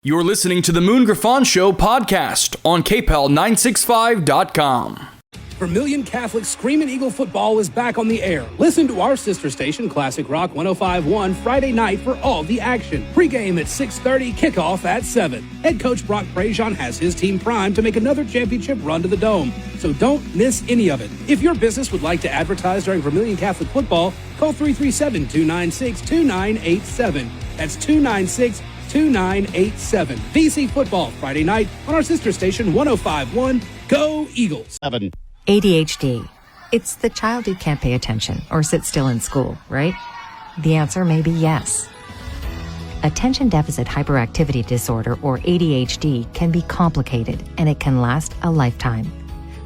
You're listening to the Moon Griffon Show podcast on KPEL965.com. Vermilion Catholic Screamin' Eagle football is back on the air. Listen to our sister station, Classic Rock 105.1, Friday night for all the action. Pre-game at 6:30, kickoff at 7. Head coach Brock Prejean has his team primed to make another championship run to the Dome, so don't miss any of it. If your business would like to advertise during Vermilion Catholic football, call 337-296-2987. That's 296-2987. VC Football, Friday night on our sister station, 105.1. Go Eagles. 7. ADHD. It's the child who can't pay attention or sit still in school, right? The answer may be yes. Attention Deficit Hyperactivity Disorder, or ADHD, can be complicated and it can last a lifetime.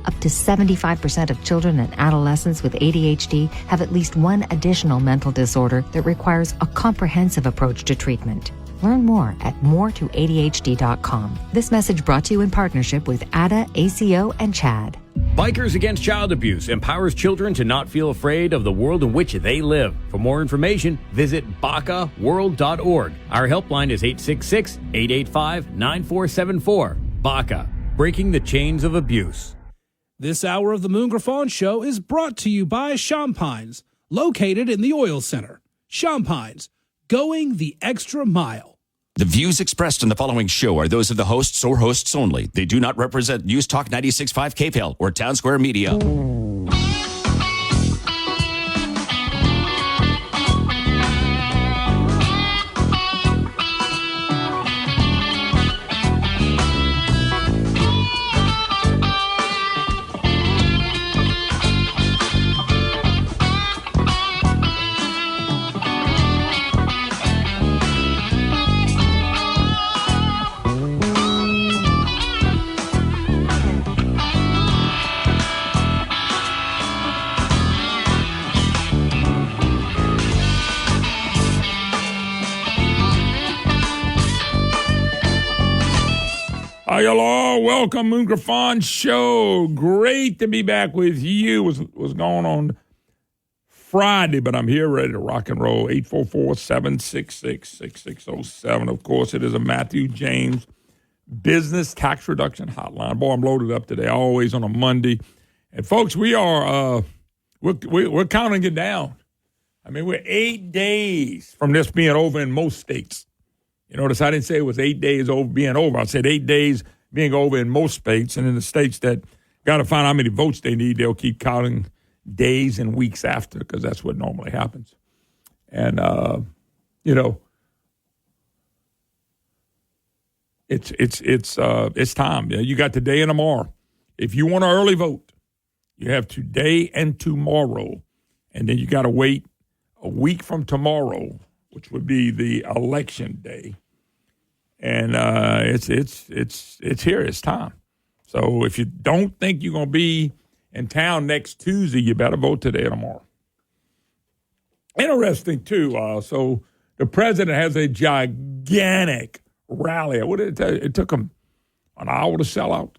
Up to 75% of children and adolescents with ADHD have at least one additional mental disorder that requires a comprehensive approach to treatment. Learn more at moretoadhd.com. This message brought to you in partnership with ADA, ACO, and CHAD. Bikers Against Child Abuse empowers children to not feel afraid of the world in which they live. For more information, visit BACAworld.org. Our helpline is 866-885-9474. BACA, breaking the chains of abuse. This hour of the Moon Griffon Show is brought to you by Champines, located in the Oil Center. Champines, going the extra mile. The views expressed in the following show are those of the hosts or hosts only. They do not represent News Talk 96.5 KPEL or Town Square Media. Hi, hello. Welcome, Moon Griffon Show. Great to be back with you. Was going on Friday, but I'm here ready to rock and roll. 844-766-6607. Of course, it is a Matthew James business tax reduction hotline. Boy, I'm loaded up today, always on a Monday. And folks, we are we're counting it down. I mean, we're 8 days from this being over in most states. You notice I didn't say it was 8 days being over. I said 8 days being over in most states. And in the states that got to find out how many votes they need, they'll keep counting days and weeks after, because that's what normally happens. And, it's time. You got today and tomorrow. If you want to early vote, you have today and tomorrow. And then you got to wait a week from tomorrow, which would be the election day. And it's here. It's time. So if you don't think you're going to be in town next Tuesday, you better vote today or tomorrow. Interesting, too. So the president has a gigantic rally. What did it tell you? It took him an hour to sell out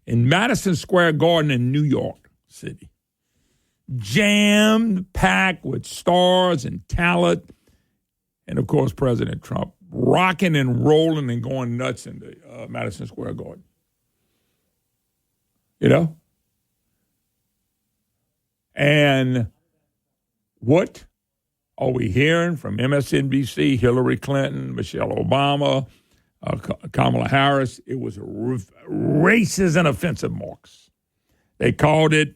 in Madison Square Garden in New York City. Jammed, packed with stars and talent. And, of course, President Trump rocking and rolling and going nuts in the Madison Square Garden. You know? And what are we hearing from MSNBC, Hillary Clinton, Michelle Obama, Kamala Harris? It was racist and offensive marks. They called it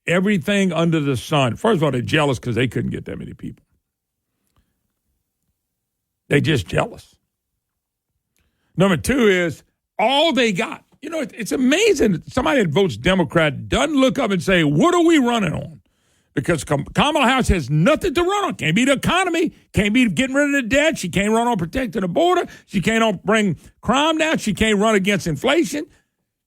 everything under the sun. First of all, they're jealous because they couldn't get that many people. They're just jealous. Number two is all they got. You know, it's amazing that somebody that votes Democrat doesn't look up and say, what are we running on? Because Kamala Harris has nothing to run on. Can't be the economy. Can't be getting rid of the debt. She can't run on protecting the border. She can't bring crime down. She can't run against inflation.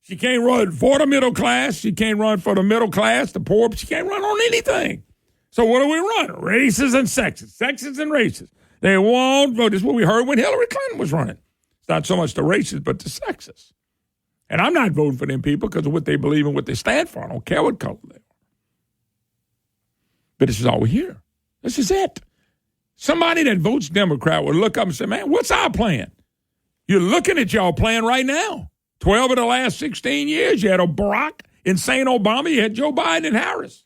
She can't run for the middle class. She can't run for the middle class, the poor. She can't run on anything. So what do we run? Races and sexes. Sexes and races. They won't vote. This is what we heard when Hillary Clinton was running. It's not so much the races, but the sexes. And I'm not voting for them people because of what they believe and what they stand for. I don't care what color they are. But this is all we hear. This is it. Somebody that votes Democrat would look up and say, man, what's our plan? You're looking at y'all playing right now. 12 of the last 16 years, you had a Barack, insane Obama, you had Joe Biden and Harris.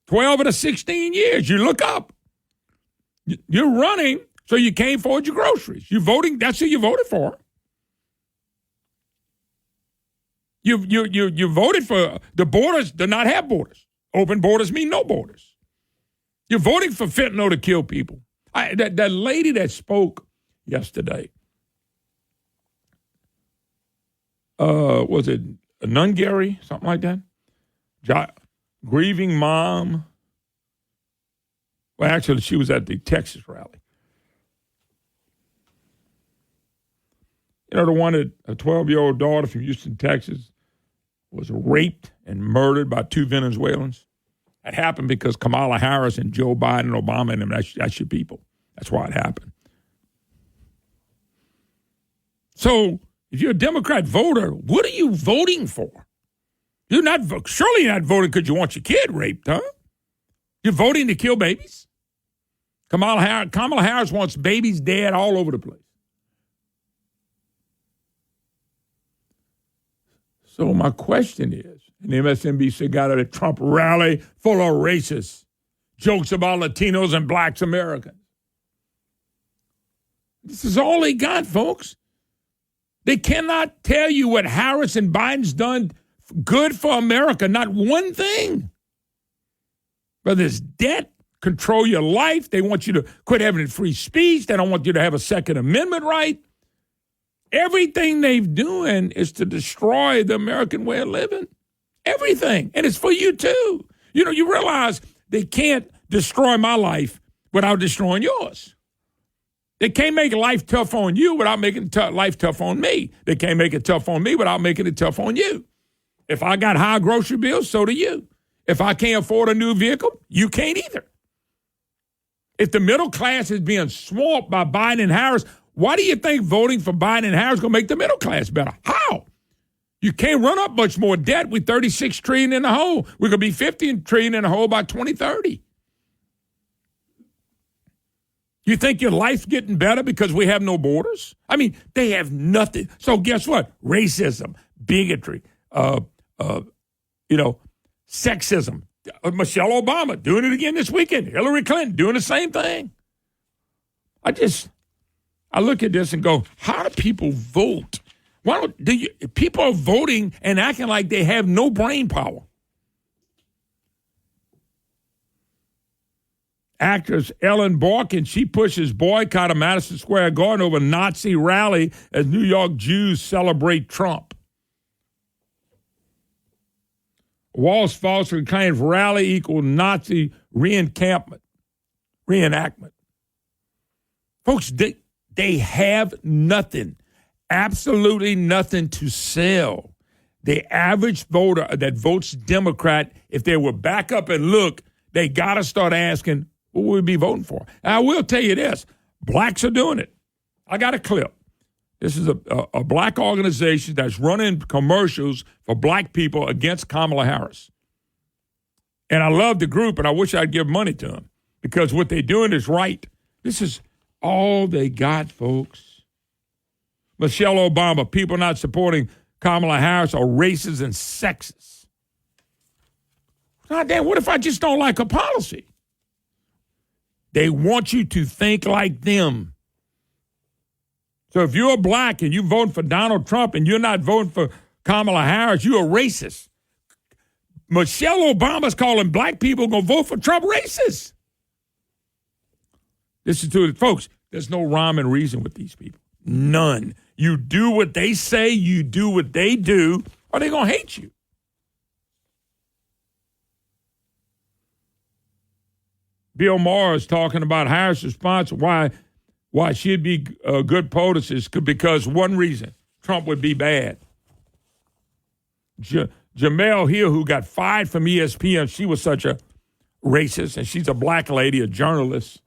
12 of the 16 years, you look up. You're running so you can't afford your groceries. You're voting, that's who you voted for. You voted for the borders to not have borders. Open borders mean no borders. You're voting for fentanyl to kill people. That lady that spoke yesterday, was it Nungary, something like that? Grieving mom. Well, actually, she was at the Texas rally. You know, the one that a 12-year-old daughter from Houston, Texas, was raped and murdered by two Venezuelans. That happened because Kamala Harris and Joe Biden and Obama and them, that's your people. That's why it happened. So if you're a Democrat voter, what are you voting for? You're not surely not voting because you want your kid raped, huh? You're voting to kill babies? Kamala Harris wants babies dead all over the place. So my question is, and MSNBC got at a Trump rally full of racists, jokes about Latinos and blacks Americans. This is all they got, folks. They cannot tell you what Harris and Biden's done good for America, not one thing. Whether it's debt, control your life, they want you to quit having free speech, they don't want you to have a Second Amendment right. Everything they've doing is to destroy the American way of living. Everything. And it's for you, too. You know, you realize they can't destroy my life without destroying yours. They can't make life tough on you without making life tough on me. They can't make it tough on me without making it tough on you. If I got high grocery bills, so do you. If I can't afford a new vehicle, you can't either. If the middle class is being swamped by Biden and Harris, why do you think voting for Biden and Harris is going to make the middle class better? How? You can't run up much more debt with $36 trillion in the hole. We're going to be $50 trillion in the hole by 2030. You think your life's getting better because we have no borders? I mean, they have nothing. So guess what? Racism, bigotry, sexism. Michelle Obama doing it again this weekend. Hillary Clinton doing the same thing. I look at this and go, how do people vote? People are voting and acting like they have no brain power. Actress Ellen Barkin, she pushes boycott of Madison Square Garden over Nazi rally as New York Jews celebrate Trump. Walsh falsely claims rally equal Nazi reenactment. Folks, they have nothing, absolutely nothing to sell. The average voter that votes Democrat, if they were back up and look, they got to start asking, what would we be voting for? And I will tell you this, blacks are doing it. I got a clip. This is a black organization that's running commercials for black people against Kamala Harris. And I love the group, and I wish I'd give money to them because what they're doing is right. This is all they got, folks. Michelle Obama, people not supporting Kamala Harris are racist and sexist. God damn, what if I just don't like her policy? They want you to think like them. So if you're black and you're voting for Donald Trump and you're not voting for Kamala Harris, you're a racist. Michelle Obama's calling black people going to vote for Trump racist. Listen to it, folks. There's no rhyme and reason with these people. None. You do what they say, you do what they do, or they're going to hate you. Bill Maher is talking about Harris' response, why she'd be a good POTUS because one reason, Trump would be bad. Jamel Hill, who got fired from ESPN, she was such a racist, and she's a black lady, a journalist.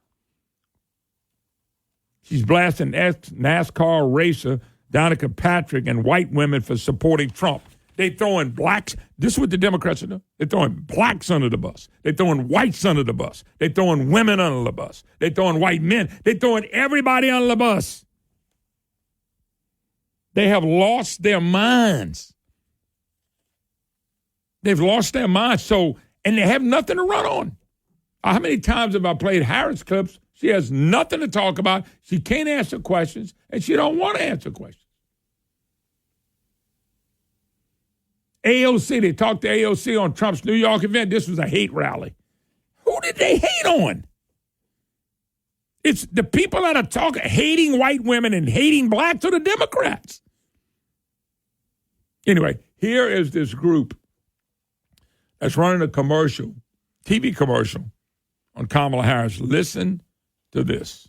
She's blasting NASCAR racer Danica Patrick and white women for supporting Trump. They throwing blacks. This is what the Democrats are doing. They're throwing blacks under the bus. They're throwing whites under the bus. They're throwing women under the bus. They're throwing white men. They're throwing everybody under the bus. They have lost their minds. They've lost their minds. So, and they have nothing to run on. How many times have I played Harris clips? She has nothing to talk about. She can't answer questions, and she don't want to answer questions. AOC, they talked to AOC on Trump's New York event. This was a hate rally. Who did they hate on? It's the people that are talking, hating white women and hating blacks are the Democrats. Anyway, here is this group that's running a commercial, TV commercial on Kamala Harris. Listen to this.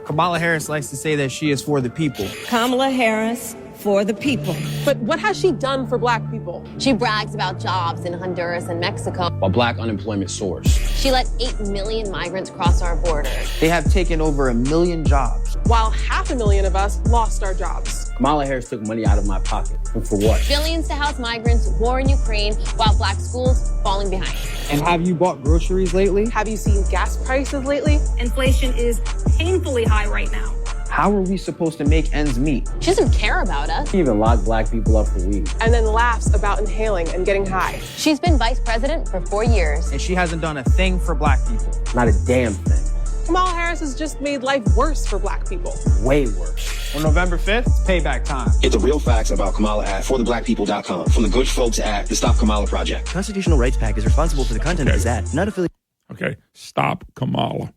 Kamala Harris likes to say that she is for the people. Kamala Harris for the people. But what has she done for black people? She brags about jobs in Honduras and Mexico, while black unemployment soars. She let 8 million migrants cross our border. They have taken over 1 million jobs, while 500,000 of us lost our jobs. Kamala Harris took money out of my pocket. And for what? Billions to house migrants, war in Ukraine, while black schools falling behind. And have you bought groceries lately? Have you seen gas prices lately? Inflation is painfully high right now. How are we supposed to make ends meet? She doesn't care about us. She even locked black people up for weed. And then laughs about inhaling and getting high. She's been vice president for 4 years. And she hasn't done a thing for black people. Not a damn thing. Kamala Harris has just made life worse for black people. Way worse. On November 5th, it's payback time. Get the real facts about Kamala at fortheblackpeople.com from the Good Folks at the Stop Kamala Project. Constitutional Rights PAC is responsible for the content of this ad, not affiliated. Okay, Stop Kamala.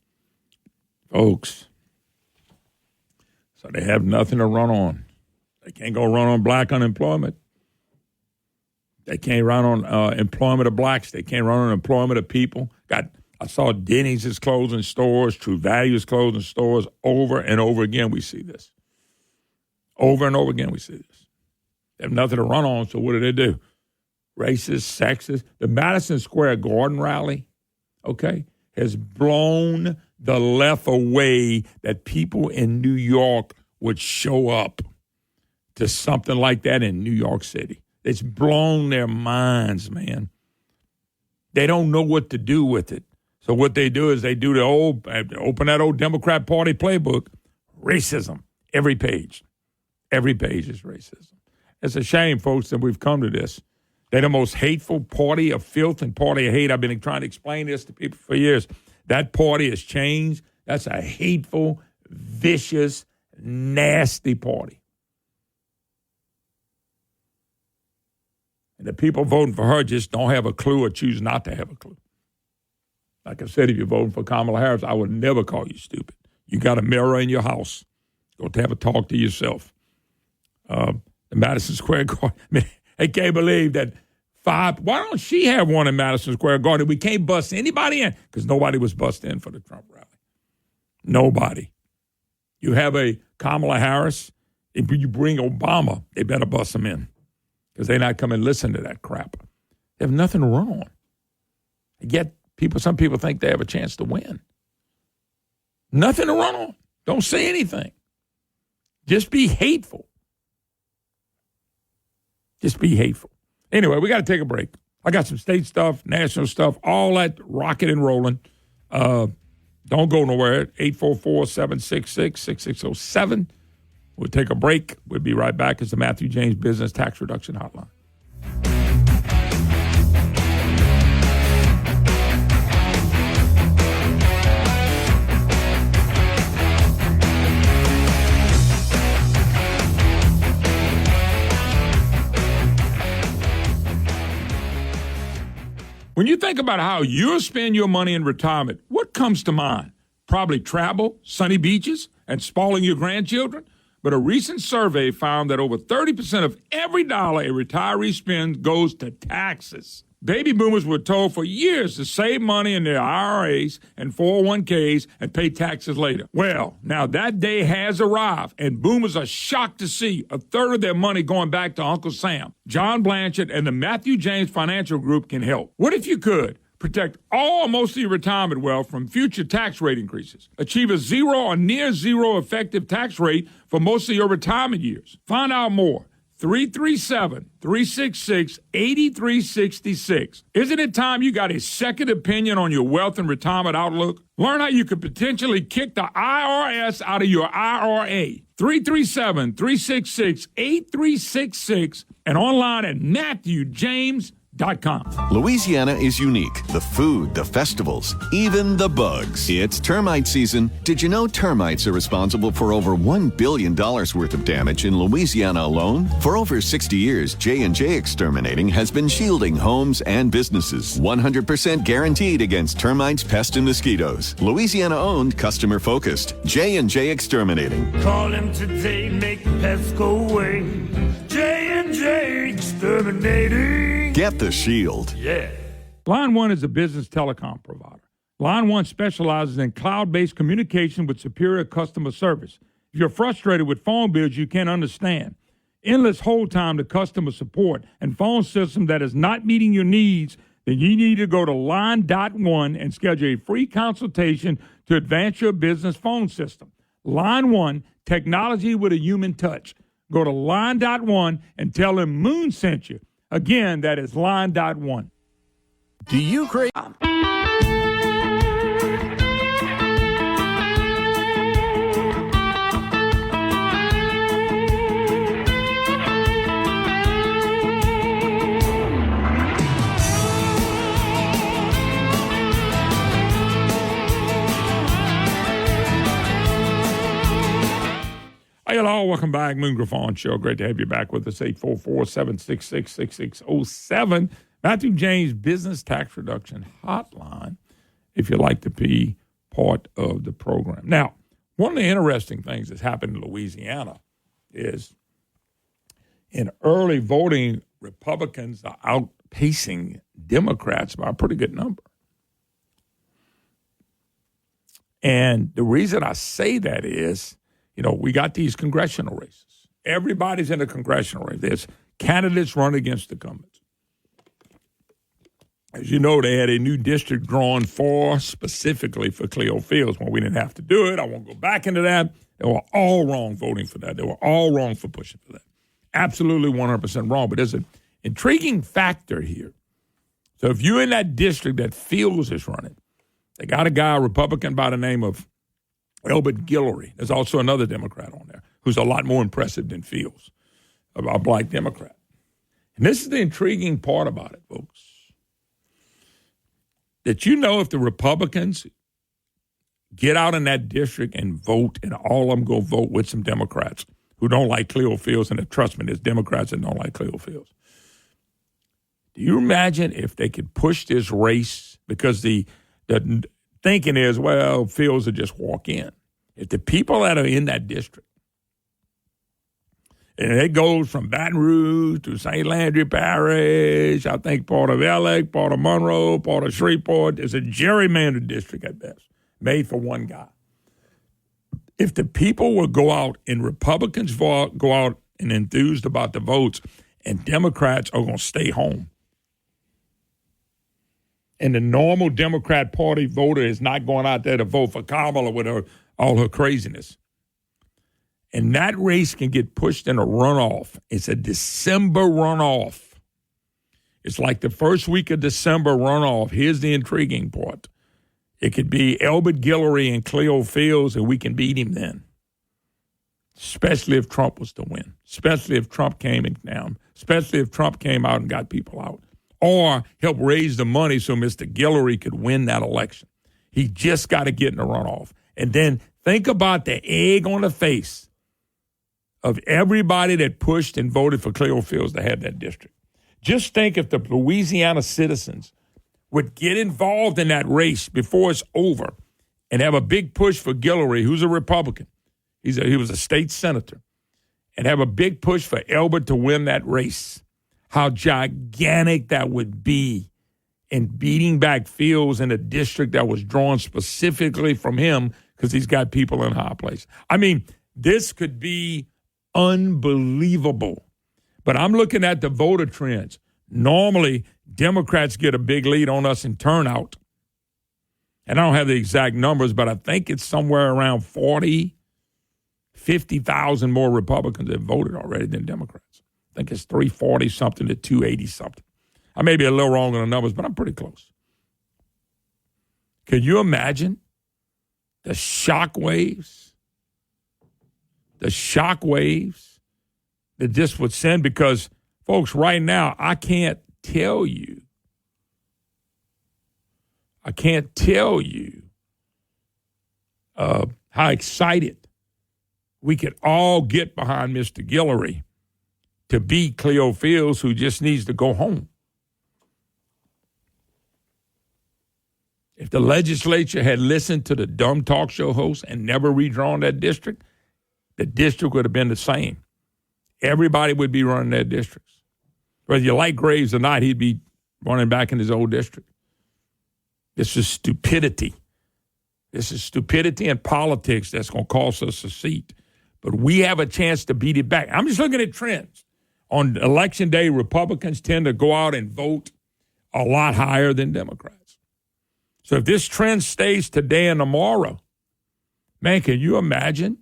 Folks. So they have nothing to run on. They can't go run on black unemployment. They can't run on employment of blacks. They can't run on employment of people. I saw Denny's is closing stores. True Value is closing stores. Over and over again, we see this. Over and over again, we see this. They have nothing to run on, so what do? Racist, sexist. The Madison Square Garden rally, okay, has blown the left away that people in New York would show up to something like that in New York City. It's blown their minds, man. They don't know what to do with it. So what they do is they do the open that old Democrat Party playbook, racism, every page. Every page is racism. It's a shame, folks, that we've come to this. They're the most hateful party of filth and party of hate. I've been trying to explain this to people for years. That party has changed. That's a hateful, vicious, nasty party. And the people voting for her just don't have a clue or choose not to have a clue. Like I said, if you're voting for Kamala Harris, I would never call you stupid. You got a mirror in your house. Go to have a talk to yourself. The Madison Square Garden, I mean, I can't believe that why don't she have one in Madison Square Garden? We can't bust anybody in because nobody was busted in for the Trump rally. Nobody. You have a Kamala Harris. If you bring Obama, they better bust them in because they're not coming to listen to that crap. They have nothing to run on. Yet some people think they have a chance to win. Nothing to run on. Don't say anything. Just be hateful. Just be hateful. Anyway, we got to take a break. I got some state stuff, national stuff, all that rocking and rolling. Don't go nowhere. 844-766-6607. We'll take a break. We'll be right back. It's the Matthew James Business Tax Reduction Hotline. When you think about how you'll spend your money in retirement, what comes to mind? Probably travel, sunny beaches, and spoiling your grandchildren. But a recent survey found that over 30% of every dollar a retiree spends goes to taxes. Baby boomers were told for years to save money in their IRAs and 401ks and pay taxes later. Well, now that day has arrived, and boomers are shocked to see a third of their money going back to Uncle Sam. John Blanchard and the Matthew James Financial Group can help. What if you could protect all or most of your retirement wealth from future tax rate increases? Achieve a zero or near zero effective tax rate for most of your retirement years. Find out more. 337-366-8366. Isn't it time you got a second opinion on your wealth and retirement outlook? Learn how you could potentially kick the IRS out of your IRA. 337-366-8366 and online at MatthewJames.com. Louisiana is unique. The food, the festivals, even the bugs. It's termite season. Did you know termites are responsible for over $1 billion worth of damage in Louisiana alone? For over 60 years, J&J Exterminating has been shielding homes and businesses. 100% guaranteed against termites, pests, and mosquitoes. Louisiana-owned, customer-focused. J&J Exterminating. Call him today, make pests go away. J&J Exterminating. Get the shield. Yeah. Line One is a business telecom provider. Line One specializes in cloud-based communication with superior customer service. If you're frustrated with phone bills you can't understand, endless hold time to customer support, and phone system that is not meeting your needs, then you need to go to Line.One and schedule a free consultation to advance your business phone system. Line One, technology with a human touch. Go to Line.One and tell them Moon sent you. Again, that is Line.One. Do you crave? Hey, hello, welcome back. Moon Griffon Show. Great to have you back with us. 844-766-6607. Matthew James Business Tax Reduction Hotline, if you'd like to be part of the program. Now, one of the interesting things that's happened in Louisiana is in early voting, Republicans are outpacing Democrats by a pretty good number. And the reason I say that is, you know, we got these congressional races. Everybody's in a congressional race. There's candidates running against incumbents. As you know, they had a new district drawn for specifically for Cleo Fields when we didn't have to do it. I won't go back into that. They were all wrong voting for that. They were all wrong for pushing for that. Absolutely 100% wrong. But there's an intriguing factor here. So if you're in that district that Fields is running, they got a guy, a Republican by the name of Elbert Guillory. There's also another Democrat on there who's a lot more impressive than Fields, a black Democrat. And this is the intriguing part about it, folks, that you know if the Republicans get out in that district and vote, and all of them go vote with some Democrats who don't like Cleo Fields, and trust me, there's Democrats that don't like Cleo Fields. Do you imagine if they could push this race? Because the thinking is, well, Fields will just walk in. If the people that are in that district, and it goes from Baton Rouge to St. Landry Parish, I think part of Ellick, part of Monroe, part of Shreveport, it's a gerrymandered district at best, made for one guy. If the people will go out and Republicans go out and enthused about the votes, and Democrats are going to stay home, and the normal Democrat Party voter is not going out there to vote for Kamala with all her craziness. And that race can get pushed in a runoff. It's a December runoff. It's like the first week of December runoff. Here's the intriguing part. It could be Elbert Guillory and Cleo Fields, and we can beat him then. Especially if Trump was to win. Especially if Trump came down. Especially if Trump came out and got people out. Or help raise the money so Mr. Guillory could win that election. He just got to get in the runoff. And then think about the egg on the face of everybody that pushed and voted for Cleo Fields to have that district. Just think if the Louisiana citizens would get involved in that race before it's over and have a big push for Guillory, who's a Republican. He was a state senator. And have a big push for Elbert to win that race. How gigantic that would be in beating back Fields in a district that was drawn specifically from him because he's got people in high place. I mean, this could be unbelievable. But I'm looking at the voter trends. Normally, Democrats get a big lead on us in turnout. And I don't have the exact numbers, but I think it's somewhere around 50,000 more Republicans have voted already than Democrats. I think it's 340 something to 280 something. I may be a little wrong on the numbers, but I'm pretty close. Can you imagine the shock waves that this would send? Because, folks, right now, I can't tell you how excited we could all get behind Mr. Guillory to beat Cleo Fields, who just needs to go home. If the legislature had listened to the dumb talk show host and never redrawn that district, the district would have been the same. Everybody would be running their districts. Whether you like Graves or not, he'd be running back in his old district. This is stupidity. This is stupidity in politics that's going to cost us a seat. But we have a chance to beat it back. I'm just looking at trends. On Election Day, Republicans tend to go out and vote a lot higher than Democrats. So if this trend stays today and tomorrow, man, can you imagine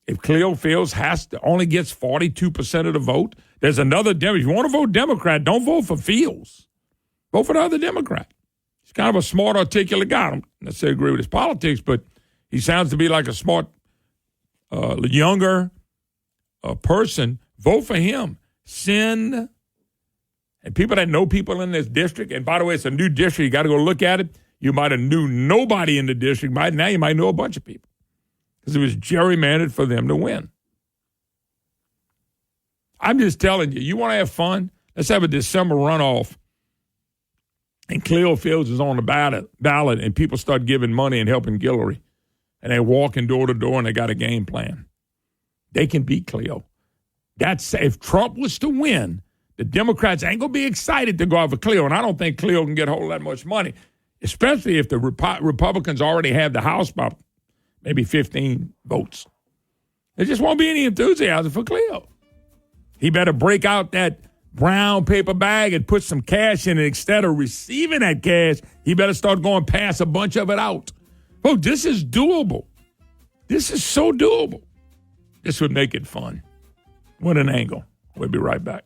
if Cleo Fields only gets 42% of the vote? There's another Democrat. If you want to vote Democrat, don't vote for Fields. Vote for the other Democrat. He's kind of a smart, articulate guy. I don't necessarily agree with his politics, but he sounds to be like a smart, younger person. Vote for him. And people that know people in this district, and by the way, it's a new district. You got to go look at it. You might have knew nobody in the district. Now you might know a bunch of people because it was gerrymandered for them to win. I'm just telling you, you want to have fun? Let's have a December runoff. And Cleo Fields is on the ballot, and people start giving money and helping Guillory. And they're walking door to door, and they got a game plan. They can beat Cleo. If Trump was to win, the Democrats ain't going to be excited to go out for Cleo. And I don't think Cleo can get a whole lot much money, especially if the Republicans already have the House by maybe 15 votes. There just won't be any enthusiasm for Cleo. He better break out that brown paper bag and put some cash in it. Instead of receiving that cash, he better start going pass a bunch of it out. Oh, this is doable. This is so doable. This would make it fun. What an angle. We'll be right back.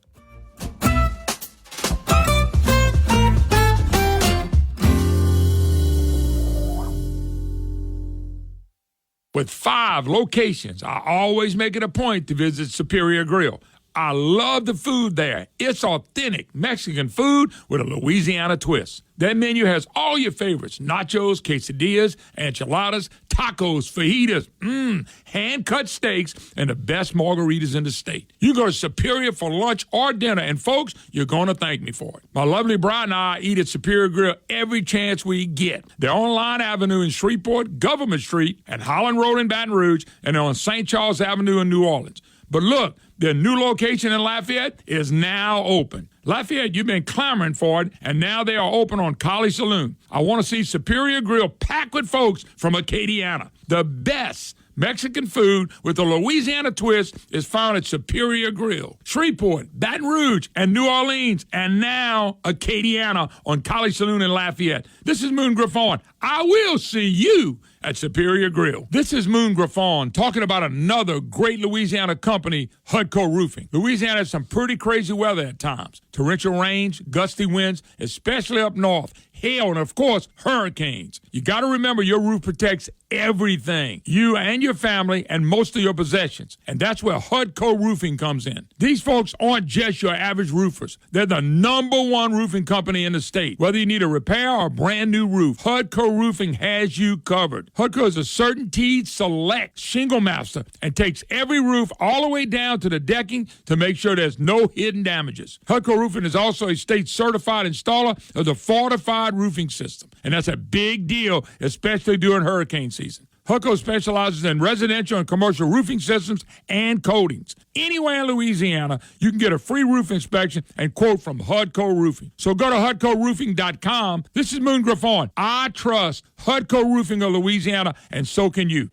With 5 locations, I always make it a point to visit Superior Grill. I love the food there. It's authentic Mexican food with a Louisiana twist. That menu has all your favorites: nachos, quesadillas, enchiladas, tacos, fajitas, hand-cut steaks, and the best margaritas in the state. You go to Superior for lunch or dinner, and folks, you're going to thank me for it. My lovely bride and I eat at Superior Grill every chance we get. They're on Line Avenue in Shreveport, Government Street, and Holland Road in Baton Rouge, and they're on St. Charles Avenue in New Orleans. But look, their new location in Lafayette is now open. Lafayette, you've been clamoring for it, and now they are open on College Saloon. I want to see Superior Grill packed with folks from Acadiana. The best Mexican food with a Louisiana twist is found at Superior Grill. Shreveport, Baton Rouge, and New Orleans, and now Acadiana on College Saloon in Lafayette. This is Moon Griffon. I will see you at Superior Grill. This is Moon Griffon talking about another great Louisiana company, Hudco Roofing. Louisiana has some pretty crazy weather at times. Torrential rains, gusty winds, especially up north. Hail, and of course, hurricanes. You got to remember your roof protects everything. You and your family and most of your possessions. And that's where Hudco Roofing comes in. These folks aren't just your average roofers. They're the #1 roofing company in the state. Whether you need a repair or a brand new roof, Hudco Roofing has you covered. Hudco is a CertainTeed Select Shingle Master and takes every roof all the way down to the decking to make sure there's no hidden damages. Hudco Roofing is also a state certified installer of the Fortified Roofing System. And that's a big deal, especially during hurricane season. Hudco specializes in residential and commercial roofing systems and coatings. Anywhere in Louisiana, you can get a free roof inspection and quote from Hudco Roofing. So go to HudcoRoofing.com. This is Moon Griffon. I trust Hudco Roofing of Louisiana, and so can you.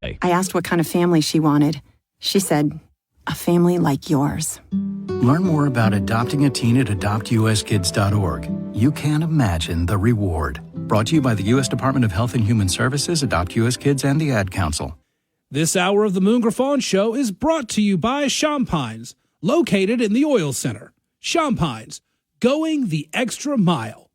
I asked what kind of family she wanted. She said, a family like yours. Learn more about adopting a teen at adoptuskids.org. You can't imagine the reward. Brought to you by the U.S. Department of Health and Human Services, Adopt U.S. Kids, and the Ad Council. This hour of the Moon Griffon Show is brought to you by Champines, located in the Oil Center. Champines, going the extra mile.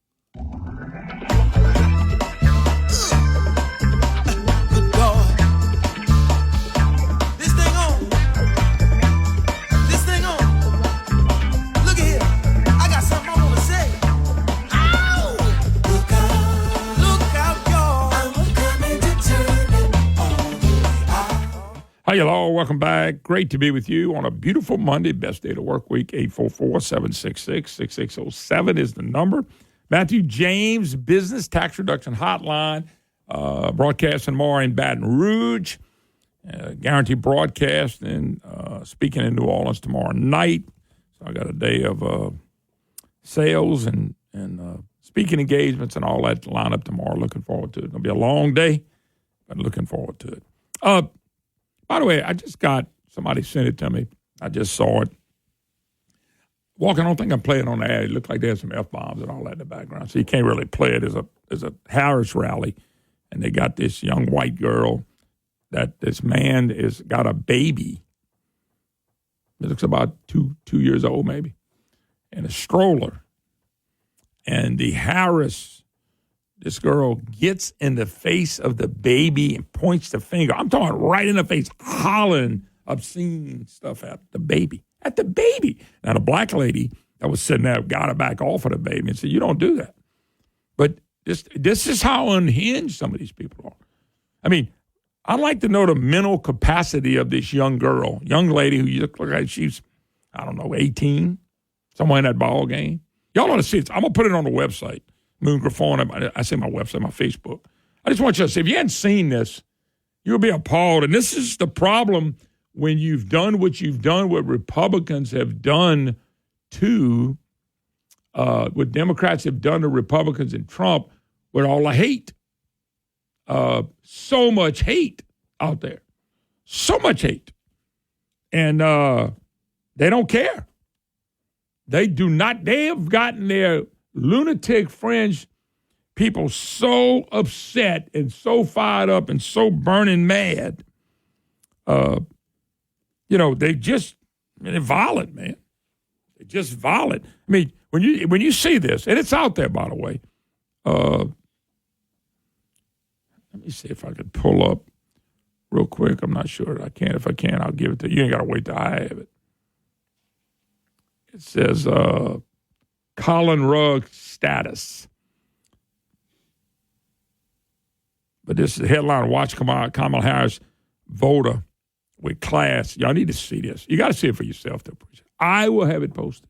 Hi, y'all. Welcome back. Great to be with you on a beautiful Monday. Best day to work week. 844-766-6607 is the number. Matthew James Business Tax Reduction Hotline. Broadcasting more in Baton Rouge. Guaranteed broadcast and speaking in New Orleans tomorrow night. So I got a day of sales and speaking engagements and all that line up tomorrow. Looking forward to it. It'll be a long day, but looking forward to it. By the way, I just got somebody sent it to me. I just saw it. Walking, I don't think I'm playing on the ad. It looked like there's some F-bombs and all that in the background. So you can't really play it. There's a Harris rally, and they got this young white girl that this man is got a baby. It looks about two years old maybe, in a stroller. And the Harris, this girl gets in the face of the baby and points the finger. I'm talking right in the face, hollering obscene stuff at the baby. At the baby. Now, the black lady that was sitting there got her back off of the baby and said, you don't do that. But this is how unhinged some of these people are. I mean, I'd like to know the mental capacity of this young lady who looked like she's, 18, somewhere in that ball game. Y'all want to see it. I'm going to put it on the website. Moon Griffon, I say my website, my Facebook. I just want you to say, if you hadn't seen this, you'll be appalled. And this is the problem when you've done what Republicans have done to, what Democrats have done to Republicans and Trump with all the hate. So much hate out there. So much hate. And they don't care. They do not. They have gotten their lunatic fringe people so upset and so fired up and so burning mad. They're violent, man. They're just violent. I mean, when you see this, and it's out there, by the way. Let me see if I could pull up real quick. I'm not sure I can. If I can, I'll give it to you. You ain't got to wait till I have it. It says, Colin Rugg status. But this is the headline, watch Kamala Harris voter with class. Y'all need to see this. You got to see it for yourself to appreciate it. I will have it posted.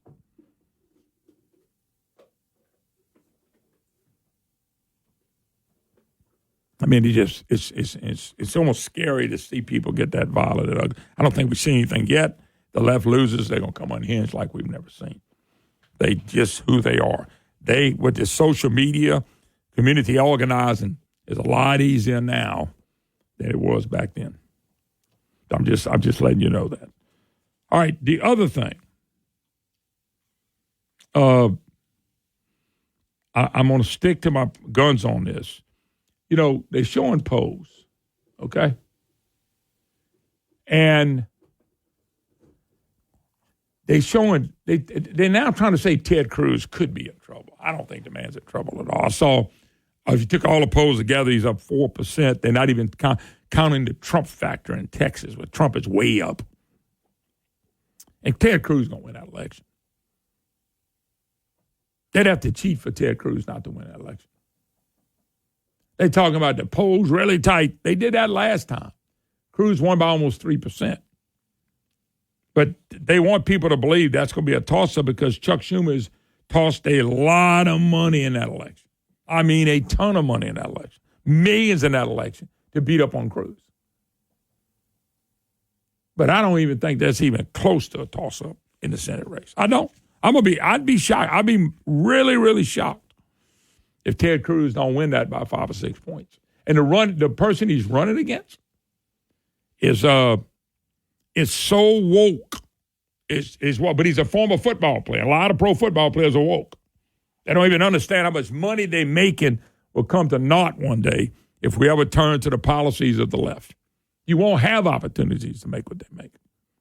I mean, it's almost scary to see people get that violent. I don't think we've seen anything yet. The left loses, they're going to come unhinged like we've never seen. They just who they are. They, with this social media, community organizing, is a lot easier now than it was back then. I'm just letting you know that. All right, the other thing. I'm going to stick to my guns on this. They're showing polls, okay? And they're now trying to say Ted Cruz could be in trouble. I don't think the man's in trouble at all. I saw, if you took all the polls together, he's up 4%. They're not even counting the Trump factor in Texas, where Trump is way up. And Ted Cruz is going to win that election. They'd have to cheat for Ted Cruz not to win that election. They're talking about the polls really tight. They did that last time. Cruz won by almost 3%. But they want people to believe that's going to be a toss-up because Chuck Schumer's tossed a lot of money in that election. I mean, a ton of money in that election. Millions in that election to beat up on Cruz. But I don't even think that's even close to a toss-up in the Senate race. I don't. I'd be shocked. I'd be really, really shocked if Ted Cruz don't win that by 5 or 6 points. And the person he's running against is so woke. But he's a former football player. A lot of pro football players are woke. They don't even understand how much money they're making will come to naught one day if we ever turn to the policies of the left. You won't have opportunities to make what they make.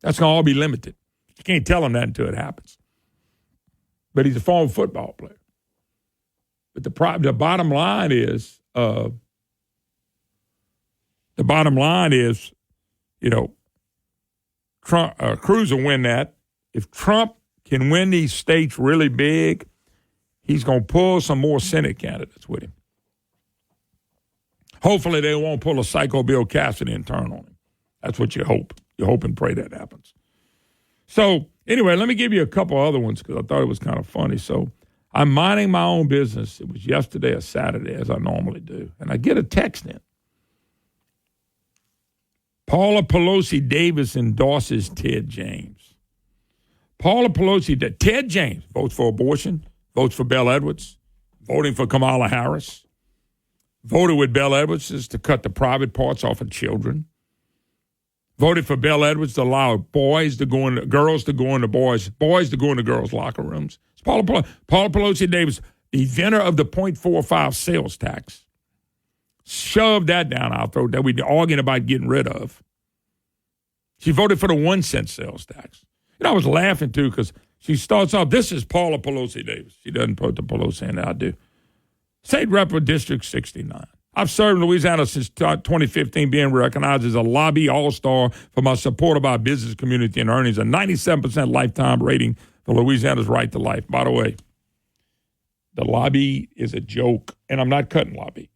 That's going to all be limited. You can't tell him that until it happens. But he's a former football player. But the bottom line is, Trump, Cruz will win that. If Trump can win these states really big, he's going to pull some more Senate candidates with him. Hopefully they won't pull a psycho Bill Cassidy and turn on him. That's what you hope. You hope and pray that happens. So anyway, let me give you a couple other ones because I thought it was kind of funny. So I'm minding my own business. It was yesterday or Saturday, as I normally do. And I get a text in. Paula Pelosi Davis endorses Ted James. Paula Pelosi, Ted James votes for abortion, votes for Bell Edwards, voting for Kamala Harris, voted with Bell Edwards to cut the private parts off of children, voted for Bell Edwards to allow girls to go into boys to go into girls' locker rooms. It's Paula Pelosi Davis, the inventor of the 0.45 sales tax, shoved that down our throat that we'd been arguing about getting rid of. She voted for the 1 cent sales tax. And I was laughing, too, because she starts off, this is Paula Pelosi Davis. She doesn't put the Pelosi in there, I do. State Rep of District 69. I've served in Louisiana since 2015, being recognized as a lobby all-star for my support of our business community and earnings, a 97% lifetime rating for Louisiana's right to life. By the way, the lobby is a joke, and I'm not cutting lobby.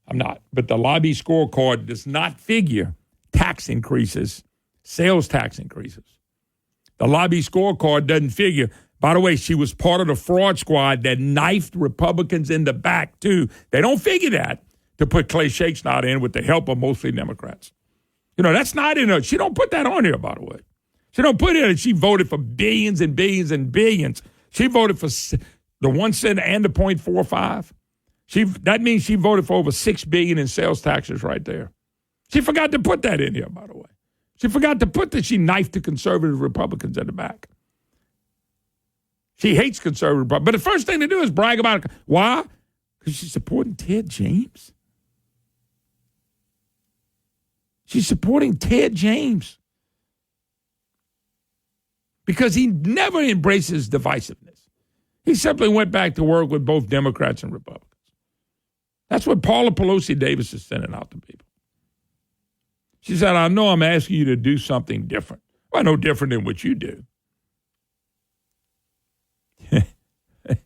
I'm not. But the lobby scorecard does not figure tax increases, sales tax increases. The lobby scorecard doesn't figure. By the way, she was part of the fraud squad that knifed Republicans in the back, too. They don't figure that to put Clay Shakespeare in with the help of mostly Democrats. You know, that's not in her. She don't put that on here, by the way. She don't put it that she voted for billions and billions and billions. She voted for the 1 cent and the 0.45. That means she voted for over $6 billion in sales taxes right there. She forgot to put that in here, by the way. She forgot to put that she knifed the conservative Republicans at the back. She hates conservative Republicans. But the first thing to do is brag about it. Why? Because she's supporting Ted James. She's supporting Ted James. Because he never embraces divisiveness. He simply went back to work with both Democrats and Republicans. That's what Paula Pelosi Davis is sending out to people. She said, I know I'm asking you to do something different. Well, no different than what you do.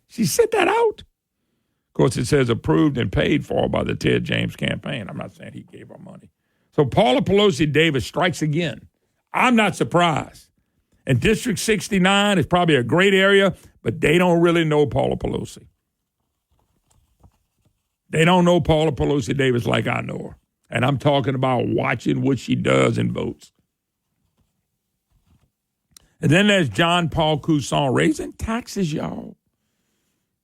She sent that out. Of course, it says approved and paid for by the Ted James campaign. I'm not saying he gave her money. So Paula Pelosi Davis strikes again. I'm not surprised. And District 69 is probably a great area, but they don't really know Paula Pelosi. They don't know Paula Pelosi Davis like I know her. And I'm talking about watching what she does and votes. And then there's John Paul Cusson raising taxes, y'all.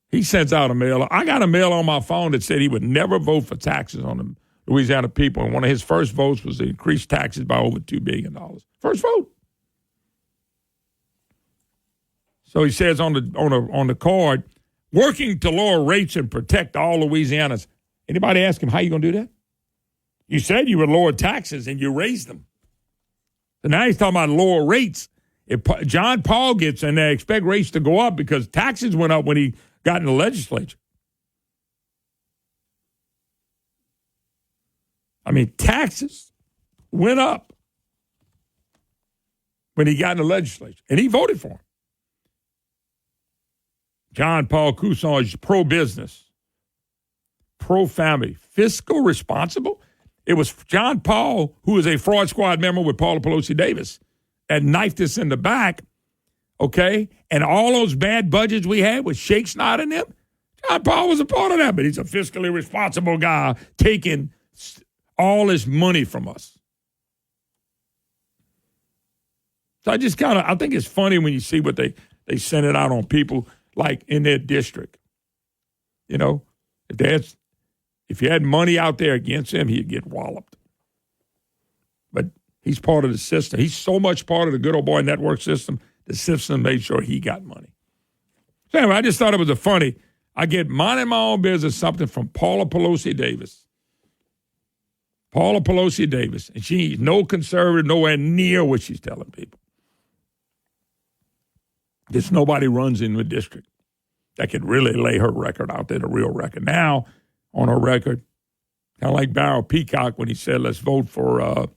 He sends out a mail. I got a mail on my phone that said he would never vote for taxes on the Louisiana people. And one of his first votes was to increase taxes by over $2 billion. First vote. So he says on the card, working to lower rates and protect all Louisianans. Anybody ask him, how you going to do that? You said you would lower taxes and you raised them. So now he's talking about lower rates. If John Paul gets in there, expect rates to go up because taxes went up when he got in the legislature. I mean, taxes went up when he got in the legislature, and he voted for him. John Paul Cusson is pro-business, pro-family, fiscal responsible. It was John Paul, who is a fraud squad member with Paula Pelosi Davis, that knifed us in the back, okay? And all those bad budgets we had with Shakespeare in them, John Paul was a part of that, but he's a fiscally responsible guy taking all this money from us. So I think it's funny when you see what they send it out on people like in their district. You know, if you had money out there against him, he'd get walloped. But he's part of the system. He's so much part of the Good Old Boy Network system, the system made sure he got money. So anyway, I just thought it was funny. I get minding my own business, something from Paula Pelosi Davis. Paula Pelosi Davis, and she's no conservative, nowhere near what she's telling people. There's nobody runs in the district that could really lay her record out there, the real record. Now, on her record, kind of like Barrow Peacock when he said, let's vote for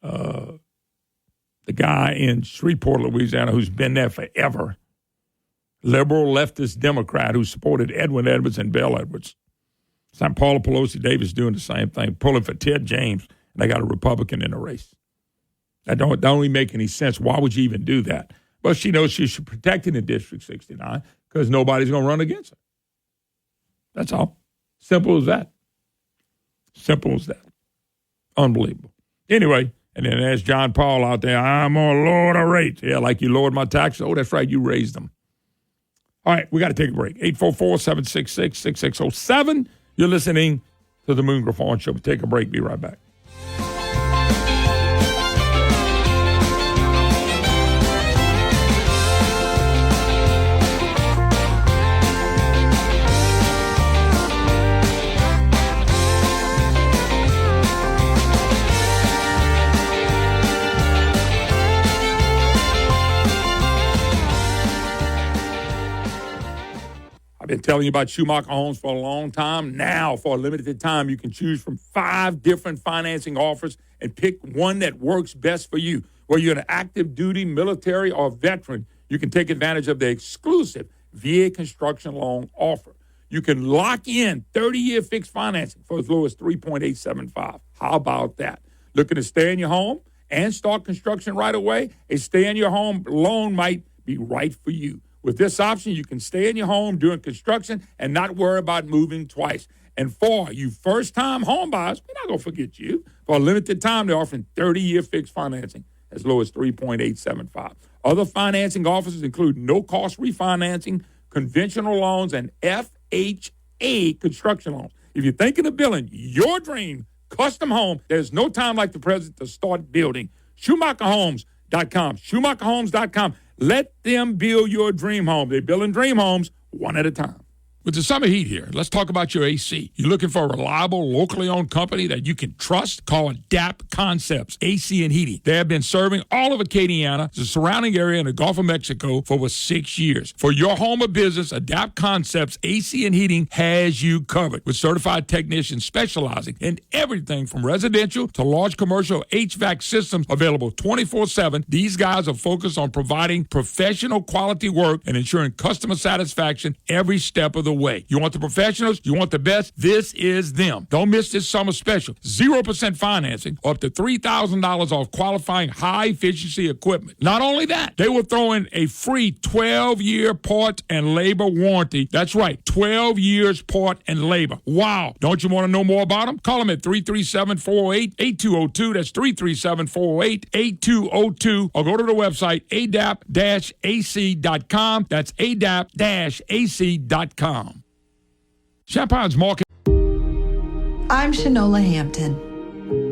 the guy in Shreveport, Louisiana, who's been there forever, liberal leftist Democrat who supported Edwin Edwards and Bill Edwards. It's not Paula Pelosi Davis doing the same thing, pulling for Ted James, and they got a Republican in the race. That don't even make any sense. Why would you even do that? But she knows she should protect it in District 69 because nobody's going to run against her. That's all. Simple as that. Simple as that. Unbelievable. Anyway, and then there's John Paul out there. I'm going to lower the rates. Yeah, like you lowered my taxes. Oh, that's right. You raised them. All right, we got to take a break. 844-766-6607. You're listening to the Moon Griffon Show. We'll take a break. Be right back. Been telling you about Schumacher Homes for a long time. Now, for a limited time, you can choose from 5 different financing offers and pick one that works best for you. Whether you're an active duty, military, or veteran, you can take advantage of the exclusive VA construction loan offer. You can lock in 30-year fixed financing for as low as 3.875. How about that? Looking to stay in your home and start construction right away? A stay-in-your-home loan might be right for you. With this option, you can stay in your home during construction and not worry about moving twice. And for you first-time home buyers, we're not going to forget you. For a limited time, they're offering 30-year fixed financing as low as 3.875. Other financing offers include no-cost refinancing, conventional loans, and FHA construction loans. If you're thinking of building your dream custom home, there's no time like the present to start building. SchumacherHomes.com. SchumacherHomes.com. Let them build your dream home. They're building dream homes one at a time. With the summer heat here, let's talk about your AC. You're looking for a reliable, locally owned company that you can trust? Call Adapt Concepts AC and Heating. They have been serving all of Acadiana, the surrounding area, and the Gulf of Mexico for over 6 years. For your home or business, Adapt Concepts AC and Heating has you covered with certified technicians specializing in everything from residential to large commercial HVAC systems available 24/7. These guys are focused on providing professional quality work and ensuring customer satisfaction every step of the way. You want the professionals? You want the best? This is them. Don't miss this summer special. 0% financing, up to $3,000 off qualifying high-efficiency equipment. Not only that, they will throw in a free 12-year part and labor warranty. That's right, 12 years part and labor. Wow. Don't you want to know more about them? Call them at 337-408-8202. That's 337-408-8202. Or go to the website, adapt-ac.com. That's adapt-ac.com. Champions Market. I'm Shanola Hampton.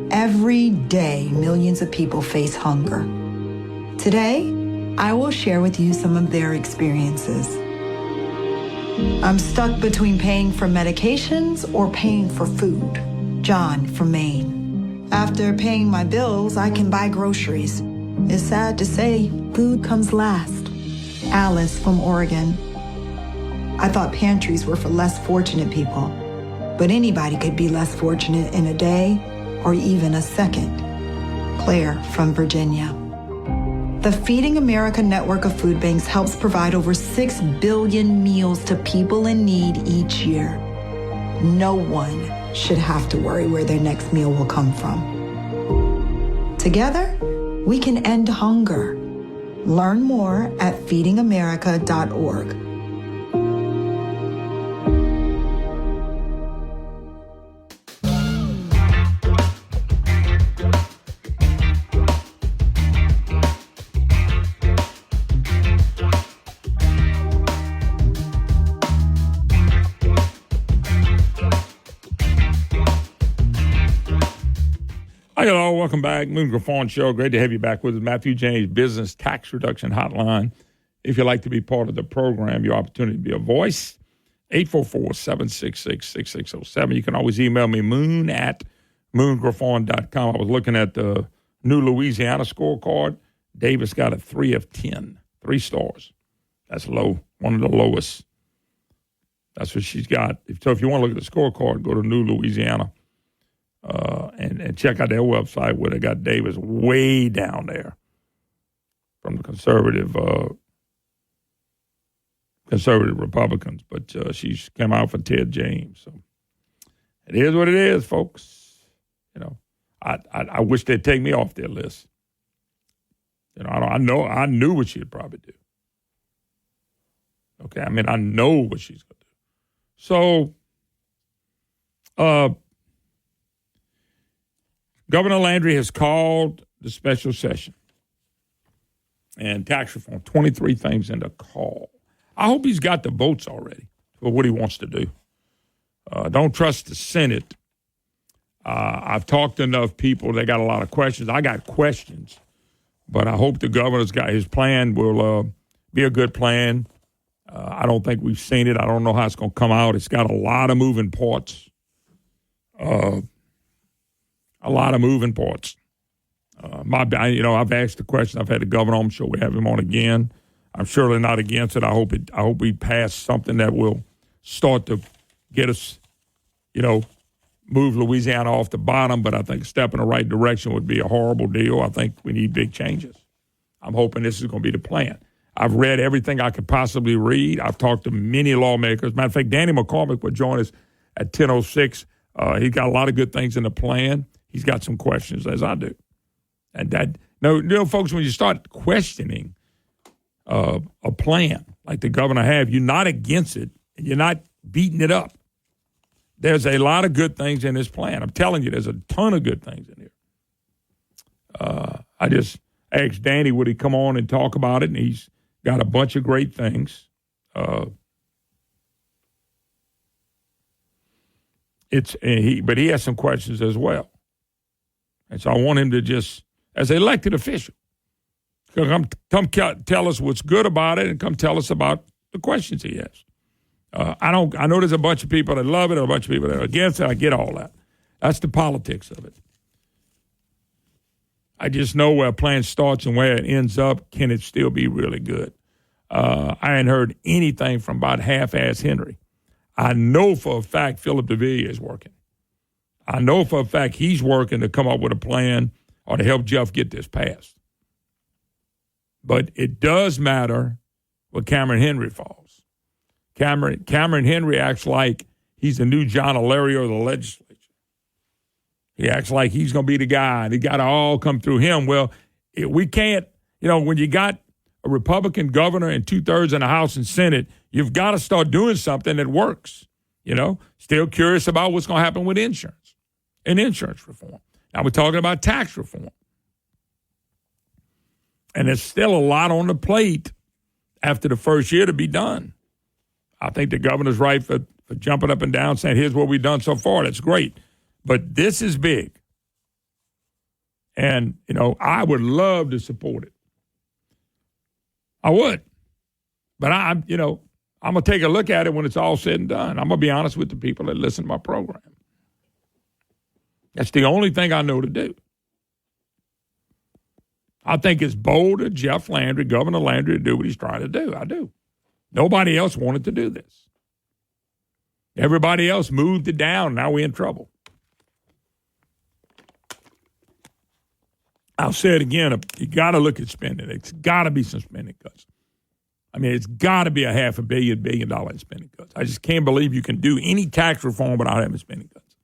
Every day, millions of people face hunger. Today, I will share with you some of their experiences. I'm stuck between paying for medications or paying for food. John from Maine. After paying my bills, I can buy groceries. It's sad to say, food comes last. Alice from Oregon. I thought pantries were for less fortunate people, but anybody could be less fortunate in a day or even a second. Claire from Virginia. The Feeding America network of food banks helps provide over 6 billion meals to people in need each year. No one should have to worry where their next meal will come from. Together, we can end hunger. Learn more at feedingamerica.org. Hi, hello. Welcome back. Moon Griffon Show. Great to have you back with us. Matthew James Business Tax Reduction Hotline. If you'd like to be part of the program, your opportunity to be a voice, 844-766-6607. You can always email me, moon at moongriffon.com. I was looking at the new Louisiana scorecard. Davis got a 3 of 10, 3 stars. That's low, one of the lowest. That's what she's got. So if you want to look at the scorecard, go to New Louisiana and check out their website where they got Davis way down there from the conservative Republicans. But she's come out for Ted James. So it is what it is, folks. You know, I wish they'd take me off their list. You know, I knew what she'd probably do. Okay, I mean, I know what she's going to do. So, Governor Landry has called the special session and tax reform, 23 things in the call. I hope he's got the votes already for what he wants to do. Don't trust the Senate. I've talked to enough people. They got a lot of questions. I got questions, but I hope the governor's got his plan will be a good plan. I don't think we've seen it. I don't know how it's going to come out. It's got a lot of moving parts. I've asked the question. I've had the governor on. I'm sure we have him on again. I'm surely not against it. I hope we pass something that will start to get us, move Louisiana off the bottom. But I think a step in the right direction would be a horrible deal. I think we need big changes. I'm hoping this is going to be the plan. I've read everything I could possibly read. I've talked to many lawmakers. Matter of fact, Danny McCormick will join us at 10:06. He's got a lot of good things in the plan. He's got some questions, as I do. And folks, when you start questioning a plan like the governor have, you're not against it, and you're not beating it up. There's a lot of good things in this plan. I'm telling you, there's a ton of good things in here. I just asked Danny, would he come on and talk about it, and he's got a bunch of great things. But he has some questions as well. And so I want him to just, as an elected official, come tell us what's good about it and come tell us about the questions he has. I know there's a bunch of people that love it and a bunch of people that are against it. I get all that. That's the politics of it. I just know where a plan starts and where it ends up. Can it still be really good? I hadn't heard anything from about half-ass Henry. I know for a fact Philip DeVilliers is working. I know for a fact he's working to come up with a plan or to help Jeff get this passed. But it does matter where Cameron Henry falls. Cameron Henry acts like he's the new John Alario of the legislature. He acts like he's going to be the guy, and it got to all come through him. Well, we can't, when you got a Republican governor and 2/3 in the House and Senate, you've got to start doing something that works. Still curious about what's going to happen with insurance and insurance reform. Now we're talking about tax reform. And there's still a lot on the plate after the first year to be done. I think the governor's right for jumping up and down saying, here's what we've done so far. That's great. But this is big. And, I would love to support it. I would. But I'm going to take a look at it when it's all said and done. I'm going to be honest with the people that listen to my program. That's the only thing I know to do. I think it's bold of Jeff Landry, Governor Landry, to do what he's trying to do. I do. Nobody else wanted to do this. Everybody else moved it down. Now we're in trouble. I'll say it again. You got to look at spending. It's got to be some spending cuts. I mean, it's got to be a $500 billion in spending cuts. I just can't believe you can do any tax reform without having spending cuts.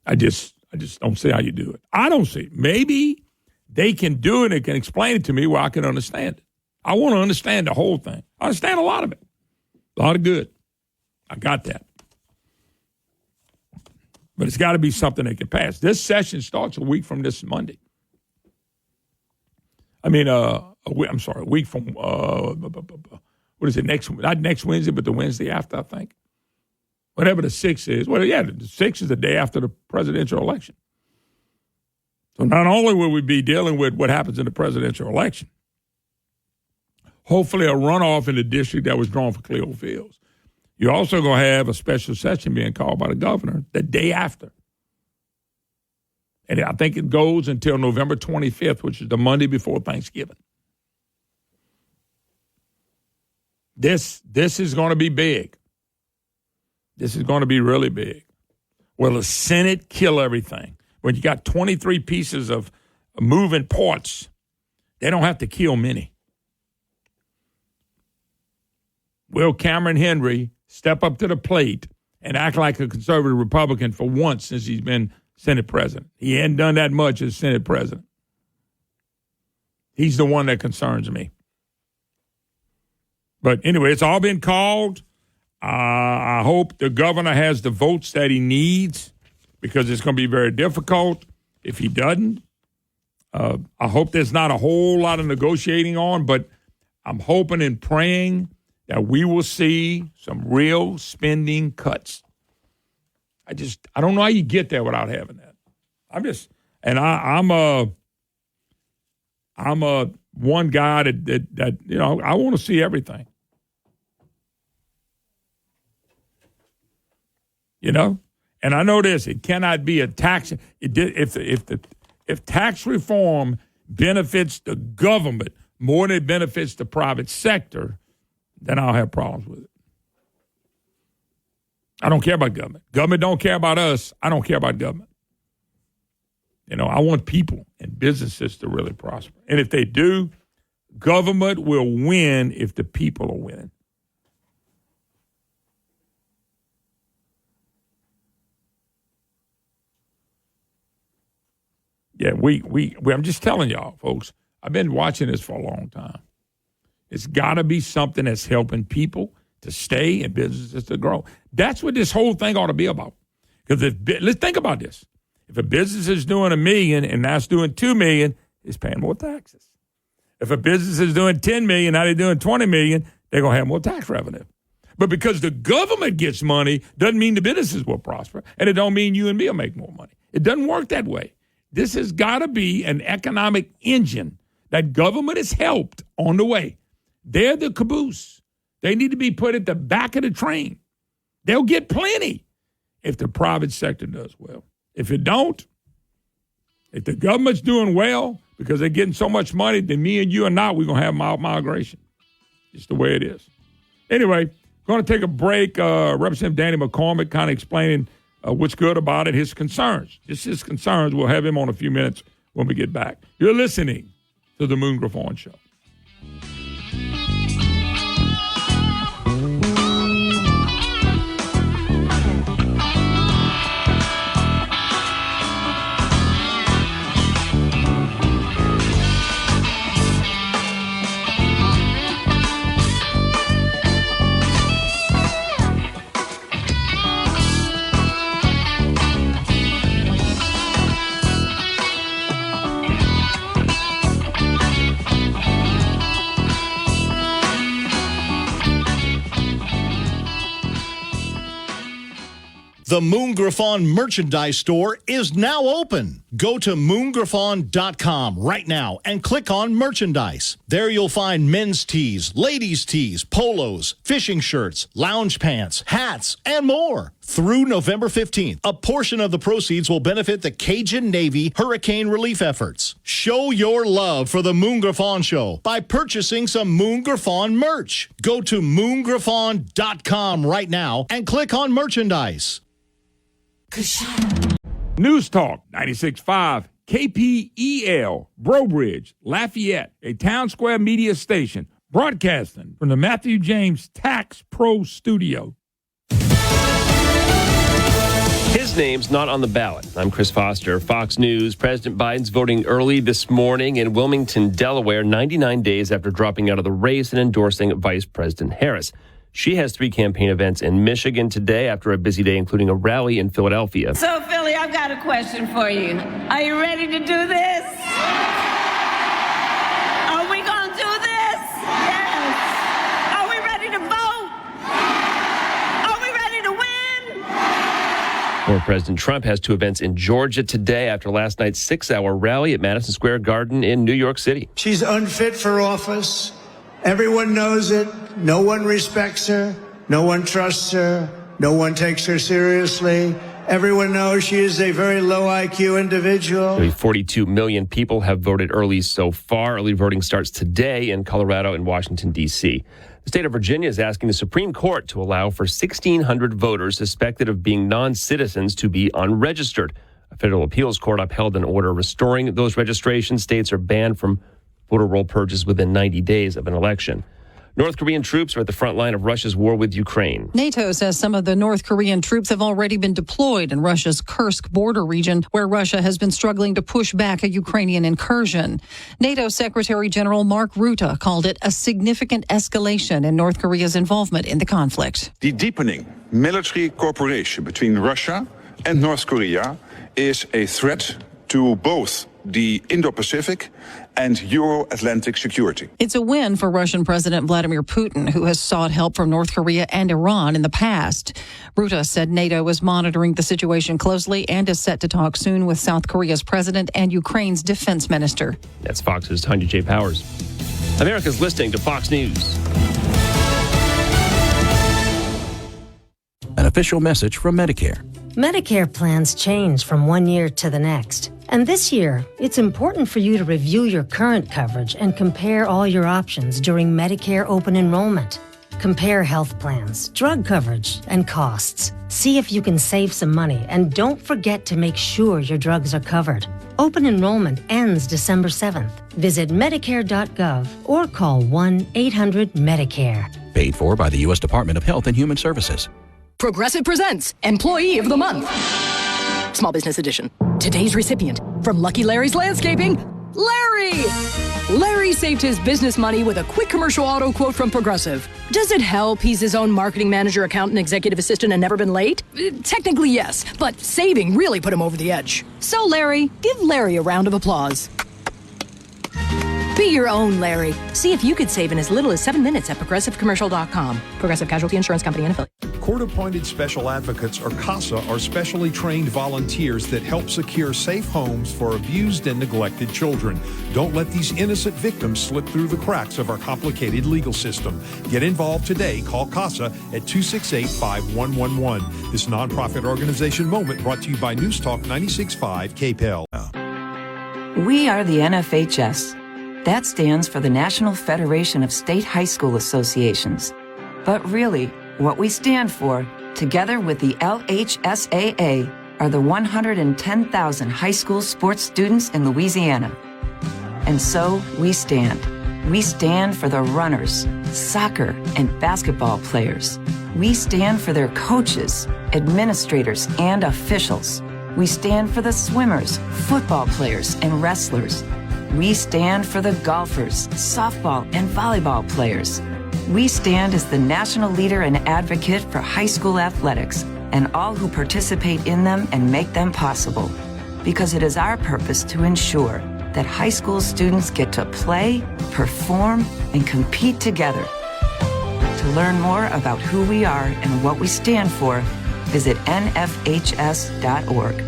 I just don't see how you do it. I don't see it. Maybe they can do it and can explain it to me where I can understand it. I want to understand the whole thing. I understand a lot of it. A lot of good. I got that. But it's got to be something that can pass. This session starts a week from this Monday. I mean, a week from, what is it, not next Wednesday, but the Wednesday after, I think. Whatever the 6th is. Well, yeah, the 6th is the day after the presidential election. So not only will we be dealing with what happens in the presidential election, hopefully a runoff in the district that was drawn for Cleo Fields. You're also going to have a special session being called by the governor the day after. And I think it goes until November 25th, which is the Monday before Thanksgiving. This is going to be big. This is going to be really big. Will the Senate kill everything? When you got 23 pieces of moving parts, they don't have to kill many. Will Cameron Henry step up to the plate and act like a conservative Republican for once since he's been Senate president? He hadn't done that much as Senate president. He's the one that concerns me. But anyway, it's all been called. I hope the governor has the votes that he needs because it's going to be very difficult if he doesn't. I hope there's not a whole lot of negotiating on, but I'm hoping and praying that we will see some real spending cuts. I don't know how you get there without having that. I'm a one guy that you know, I want to see everything. You know, and I know this: it cannot be a tax. If tax reform benefits the government more than it benefits the private sector, then I'll have problems with it. I don't care about government. Government don't care about us. I don't care about government. You know, I want people and businesses to really prosper. And if they do, government will win if the people are winning. Yeah, I'm just telling y'all, folks, I've been watching this for a long time. It's got to be something that's helping people to stay and businesses to grow. That's what this whole thing ought to be about. Because let's think about this. If a business is doing $1 million and that's doing $2 million, it's paying more taxes. If a business is doing $10 million, now they're doing $20 million, they're going to have more tax revenue. But because the government gets money, doesn't mean the businesses will prosper, and it don't mean you and me will make more money. It doesn't work that way. This has got to be an economic engine that government has helped on the way. They're the caboose. They need to be put at the back of the train. They'll get plenty if the private sector does well. If it don't, if the government's doing well because they're getting so much money, then me and you are not, we're going to have migration. Just the way it is. Anyway, going to take a break. Representative Danny McCormick kind of explaining what's good about it, his concerns. Just his concerns. We'll have him on a few minutes when we get back. You're listening to The Moon Griffon Show. The Moon Griffon merchandise store is now open. Go to moongriffon.com right now and click on merchandise. There you'll find men's tees, ladies' tees, polos, fishing shirts, lounge pants, hats, and more. Through November 15th, a portion of the proceeds will benefit the Cajun Navy hurricane relief efforts. Show your love for the Moon Griffon Show by purchasing some Moon Griffon merch. Go to moongriffon.com right now and click on merchandise. News Talk 96.5 KPEL, Brobridge, Lafayette, a Town Square media station, broadcasting from the Matthew James Tax Pro Studio. His name's not on the ballot. I'm Chris Foster, Fox News. President Biden's voting early this morning in Wilmington, Delaware, 99 days after dropping out of the race and endorsing Vice President Harris. She has 3 campaign events in Michigan today after a busy day, including a rally in Philadelphia. So, Philly, I've got a question for you. Are you ready to do this? Are we going to do this? Yes. Are we ready to vote? Are we ready to win? Former President Trump has 2 events in Georgia today after last night's 6-hour rally at Madison Square Garden in New York City. She's unfit for office. Everyone knows it. No one respects her. No one trusts her. No one takes her seriously. Everyone knows she is a very low IQ individual. Nearly 42 million people have voted early so far. Early voting starts today in Colorado and Washington, D.C. The state of Virginia is asking the Supreme Court to allow for 1,600 voters suspected of being non-citizens to be unregistered. A federal appeals court upheld an order restoring those registrations. States are banned from voter roll purges within 90 days of an election. North Korean troops are at the front line of Russia's war with Ukraine. NATO says some of the North Korean troops have already been deployed in Russia's Kursk border region, where Russia has been struggling to push back a Ukrainian incursion. NATO Secretary General Mark Rutte called it a significant escalation in North Korea's involvement in the conflict. The deepening military cooperation between Russia and North Korea is a threat to both the Indo-Pacific and Euro-Atlantic security. It's a win for Russian President Vladimir Putin, who has sought help from North Korea and Iran in the past. Rutte said NATO is monitoring the situation closely and is set to talk soon with South Korea's president and Ukraine's defense minister. That's Fox's Tanya J. Powers. America's listening to Fox News. An official message from Medicare. Medicare plans change from one year to the next. And this year, it's important for you to review your current coverage and compare all your options during Medicare open enrollment. Compare health plans, drug coverage, and costs. See if you can save some money, and don't forget to make sure your drugs are covered. Open enrollment ends December 7th. Visit Medicare.gov or call 1-800-MEDICARE. Paid for by the U.S. Department of Health and Human Services. Progressive presents Employee of the Month. Small Business Edition. Today's recipient from Lucky Larry's Landscaping, Larry! Larry saved his business money with a quick commercial auto quote from Progressive. Does it help he's his own marketing manager, accountant, executive assistant, and never been late? Technically, yes, but saving really put him over the edge. So, Larry, give Larry a round of applause. Be your own Larry. See if you could save in as little as 7 minutes at ProgressiveCommercial.com. Progressive Casualty Insurance Company and affiliates. Court-appointed special advocates, or CASA, are specially trained volunteers that help secure safe homes for abused and neglected children. Don't let these innocent victims slip through the cracks of our complicated legal system. Get involved today. Call CASA at 268-5111. This nonprofit organization moment brought to you by News Talk 96.5 KPEL. We are the NFHS. That stands for the National Federation of State High School Associations. But really, what we stand for, together with the LHSAA, are the 110,000 high school sports students in Louisiana. And so we stand. We stand for the runners, soccer and basketball players. We stand for their coaches, administrators, and officials. We stand for the swimmers, football players, and wrestlers. We stand for the golfers, softball, and volleyball players. We stand as the national leader and advocate for high school athletics and all who participate in them and make them possible. Because it is our purpose to ensure that high school students get to play, perform, and compete together. To learn more about who we are and what we stand for, visit nfhs.org.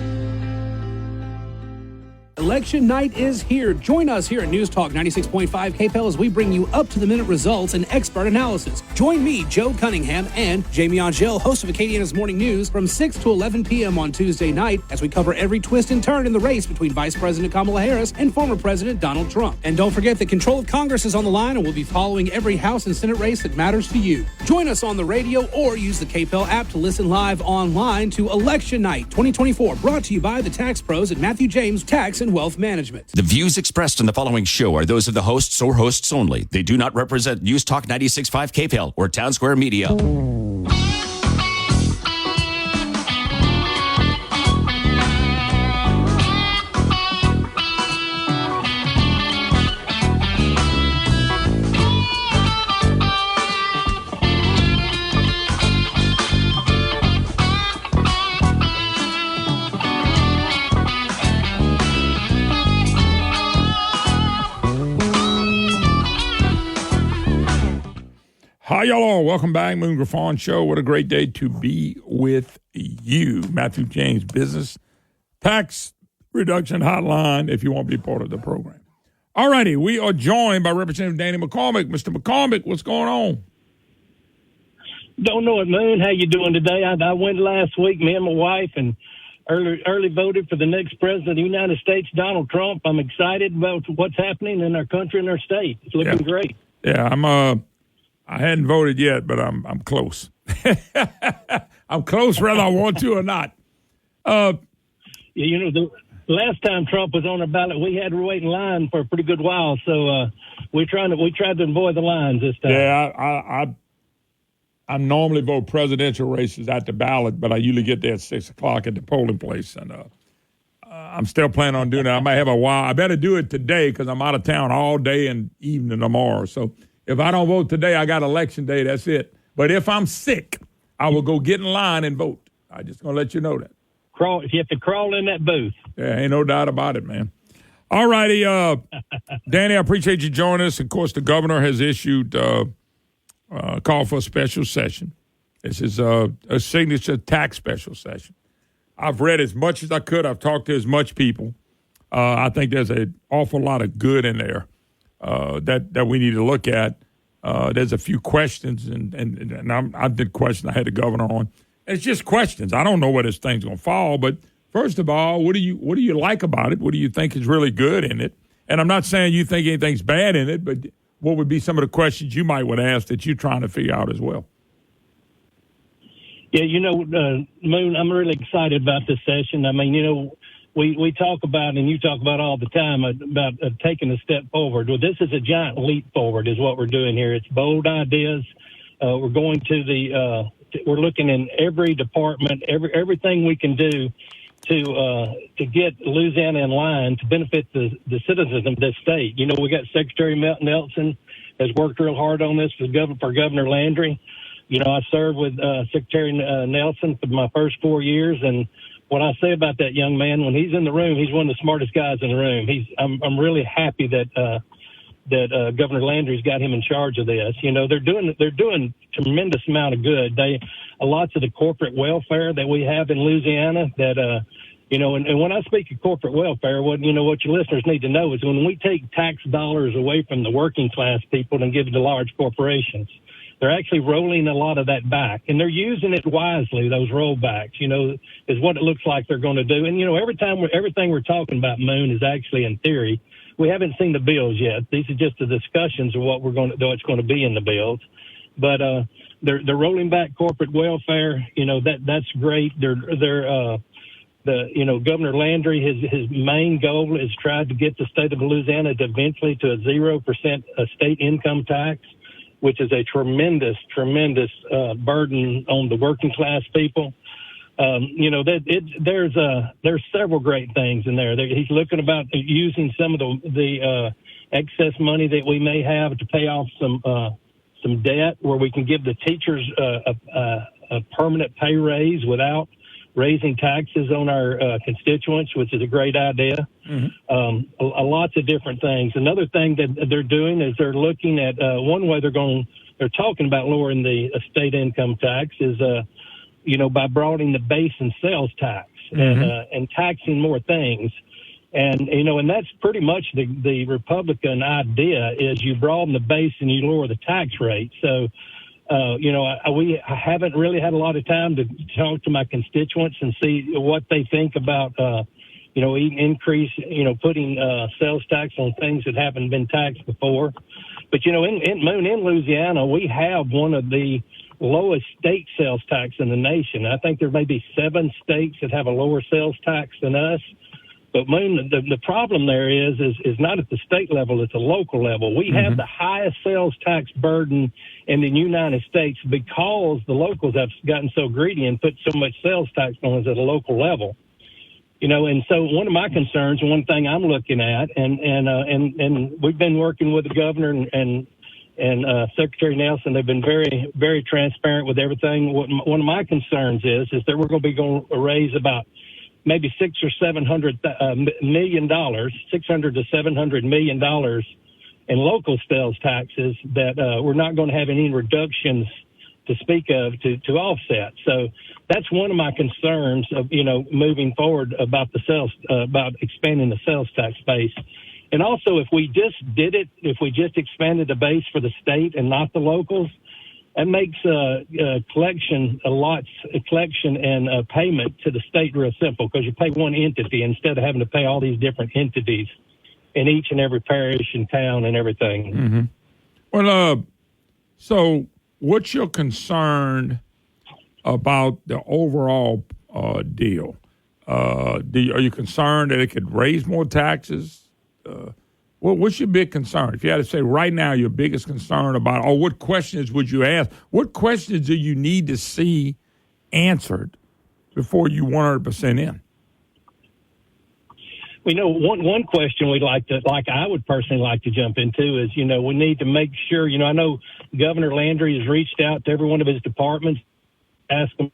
Election night is here. Join us here at News Talk 96.5 KPEL as we bring you up-to-the-minute results and expert analysis. Join me, Joe Cunningham, and Jamie Angel, host of Acadiana's Morning News, from 6 to 11 p.m. on Tuesday night as we cover every twist and turn in the race between Vice President Kamala Harris and former President Donald Trump. And don't forget that control of Congress is on the line, and we'll be following every House and Senate race that matters to you. Join us on the radio or use the KPEL app to listen live online to Election Night 2024, brought to you by the Tax Pros at Matthew James Tax and Wealth Management. The views expressed in the following show are those of the hosts or hosts only. They do not represent News Talk 96.5 KPEL or Town Square Media. Hi, y'all all. Welcome back. Moon Griffon Show. What a great day to be with you. Matthew James Business Tax Reduction Hotline if you want to be part of the program. All righty. We are joined by Representative Danny McCormick. Mr. McCormick, what's going on? Don't know it, Moon. How you doing today? I went last week, me and my wife, and early voted for the next president of the United States, Donald Trump. I'm excited about what's happening in our country and our state. It's looking great. Yeah, I hadn't voted yet, but I'm close. I'm close whether I want to or not. The last time Trump was on the ballot, we had to wait in line for a pretty good while. So we tried to avoid the lines this time. Yeah, I normally vote presidential races at the ballot, but I usually get there at 6 o'clock at the polling place, and I'm still planning on doing that. I might have a while. I better do it today because I'm out of town all day and evening tomorrow. So if I don't vote today, I got election day. That's it. But if I'm sick, I will go get in line and vote. I'm just going to let you know that. You have to crawl in that booth. Yeah, ain't no doubt about it, man. All righty. Danny, I appreciate you joining us. Of course, the governor has issued call for a special session. This is a signature tax special session. I've read as much as I could. I've talked to as much people. I think there's an awful lot of good in there that we need to look at. There's a few questions, and I did question. I had the governor on. It's just questions. I don't know where this thing's going to fall, but first of all, what do you like about it? What do you think is really good in it? And I'm not saying you think anything's bad in it, but what would be some of the questions you might want to ask that you're trying to figure out as well? Yeah, Moon, I'm really excited about this session. I mean, we talk about, and you talk about all the time, about taking a step forward. Well, this is a giant leap forward is what we're doing here. It's bold ideas. We're going to we're looking in every department, everything we can do to get Louisiana in line to benefit the citizens of this state. We got Secretary Nelson has worked real hard on this for Governor Landry. I served with Secretary Nelson for my first 4 years, and what I say about that young man, when he's in the room, he's one of the smartest guys in the room. I'm really happy that Governor Landry's got him in charge of this. They're doing tremendous amount of good. Lots of the corporate welfare that we have in Louisiana that, and when I speak of corporate welfare, what your listeners need to know is when we take tax dollars away from the working class people and give it to large corporations, they're actually rolling a lot of that back, and they're using it wisely. Those rollbacks, is what it looks like they're going to do. And everything we're talking about, Moon, is actually in theory. We haven't seen the bills yet. These are just the discussions of what's going to be in the bills. But they're rolling back corporate welfare. That's great. Governor Landry, his main goal is try to get the state of Louisiana to eventually to a 0% state income tax, which is a tremendous burden on the working class people. There's several great things in there. He's looking about using some of the excess money that we may have to pay off some debt, where we can give the teachers a permanent pay raise without raising taxes on our constituents, which is a great idea. Mm-hmm. Lots of different things. Another thing that they're doing is they're looking at one way they're talking about lowering the state income tax is by broadening the base and sales tax and taxing more things. And that's pretty much the Republican idea is you broaden the base and you lower the tax rate. So, I haven't really had a lot of time to talk to my constituents and see what they think about, increase, putting sales tax on things that haven't been taxed before. But, in Louisiana, we have one of the lowest state sales tax in the nation. I think there may be 7 states that have a lower sales tax than us. But Moon, the problem there is not at the state level, it's a local level. We have the highest sales tax burden in the United States because the locals have gotten so greedy and put so much sales tax on us at a local level. And so one of my concerns, one thing I'm looking at, and we've been working with the governor and Secretary Nelson. They've been very, very transparent with everything. One of my concerns is that we're going to raise about maybe $600 or $700 million, $600 to $700 million in local sales taxes that we're not going to have any reductions to speak of to offset. So that's one of my concerns of moving forward about the sales about expanding the sales tax base. And also, if we just expanded the base for the state and not the locals, that makes collection and payment to the state real simple, because you pay one entity instead of having to pay all these different entities in each and every parish and town and everything. Mm-hmm. Well, so what's your concern about the overall deal? Are you concerned that it could raise more taxes? What's your big concern? If you had to say right now your biggest concern about, or what questions would you ask? What questions do you need to see answered before you 100% in? We know one question I would personally like to jump into is, we need to make sure, I know Governor Landry has reached out to every one of his departments, ask them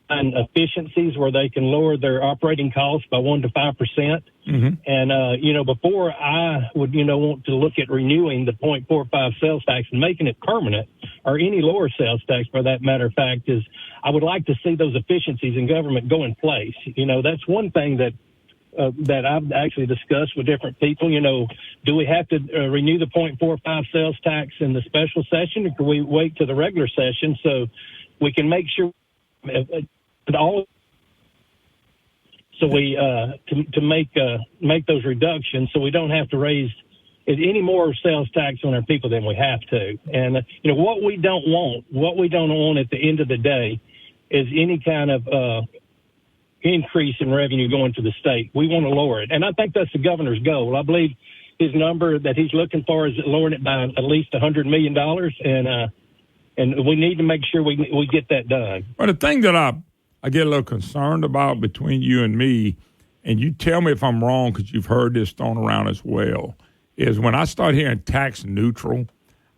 find efficiencies where they can lower their operating costs by 1 to 5%. Mm-hmm. And, before I would, want to look at renewing the 0.45 sales tax and making it permanent, or any lower sales tax for that matter of fact, is I would like to see those efficiencies in government go in place. That's one thing that I've actually discussed with different people. Do we have to renew the 0.45 sales tax in the special session, or can we wait to the regular session so we can make sure to make those reductions so we don't have to raise any more sales tax on our people than we have to. And what we don't want at the end of the day is any kind of increase in revenue going to the state. We want to lower it. And I think that's the governor's goal. I believe his number that he's looking for is lowering it by at least $100 million. And we need to make sure we get that done. Well, the thing that I get a little concerned about between you and me, and you tell me if I'm wrong because you've heard this thrown around as well, is when I start hearing tax neutral,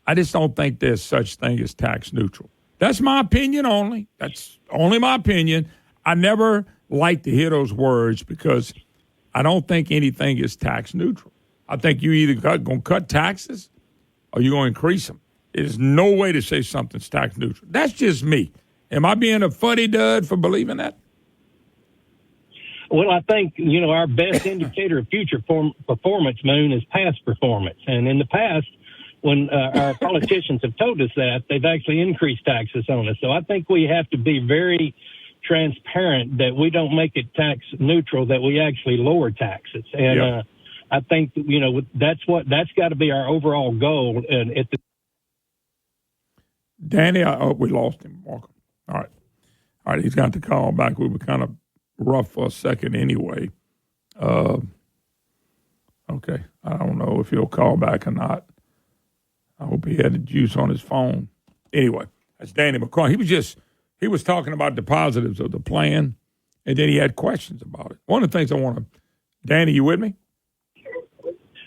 I just don't think there's such thing as tax neutral. That's my opinion only. That's only my opinion. I never like to hear those words because I don't think anything is tax neutral. I think you either going to cut taxes or you're going to increase them. There's no way to say something's tax neutral. That's just me. Am I being a fuddy-dud for believing that? Well, I think, our best indicator of future performance, Moon, is past performance. And in the past, when our politicians have told us that, they've actually increased taxes on us. So I think we have to be very transparent that we don't make it tax neutral, that we actually lower taxes. And I think, that's got to be our overall goal. And Danny, we lost him. Welcome. All right. He's got to call back. We were kind of rough for a second anyway. Okay. I don't know if he'll call back or not. I hope he had the juice on his phone. Anyway, that's Danny McCarty. He was talking about the positives of the plan, and then he had questions about it. One of the things Danny, you with me?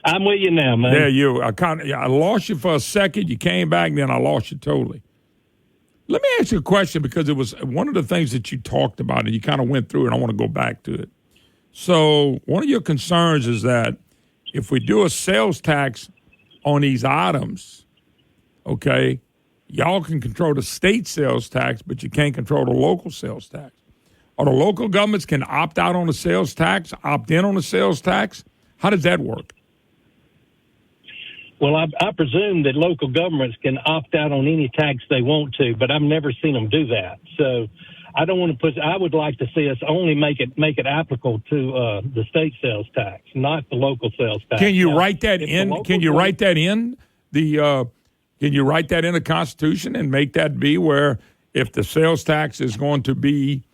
I'm with you now, man. Yeah, I lost you for a second. You came back, and then I lost you totally. Let me ask you a question because it was one of the things that you talked about, and you kind of went through it, and I want to go back to it. So one of your concerns is that if we do a sales tax on these items, okay, y'all can control the state sales tax, but you can't control the local sales tax. Or the local governments can opt out on the sales tax, opt in on the sales tax? How does that work? Well, I presume that local governments can opt out on any tax they want to, but I've never seen them do that. So I don't want to I would like to see us only make it applicable to the state sales tax, not the local sales tax. Can you write that in? Can you write that in the Constitution and make that be where if the sales tax is going to be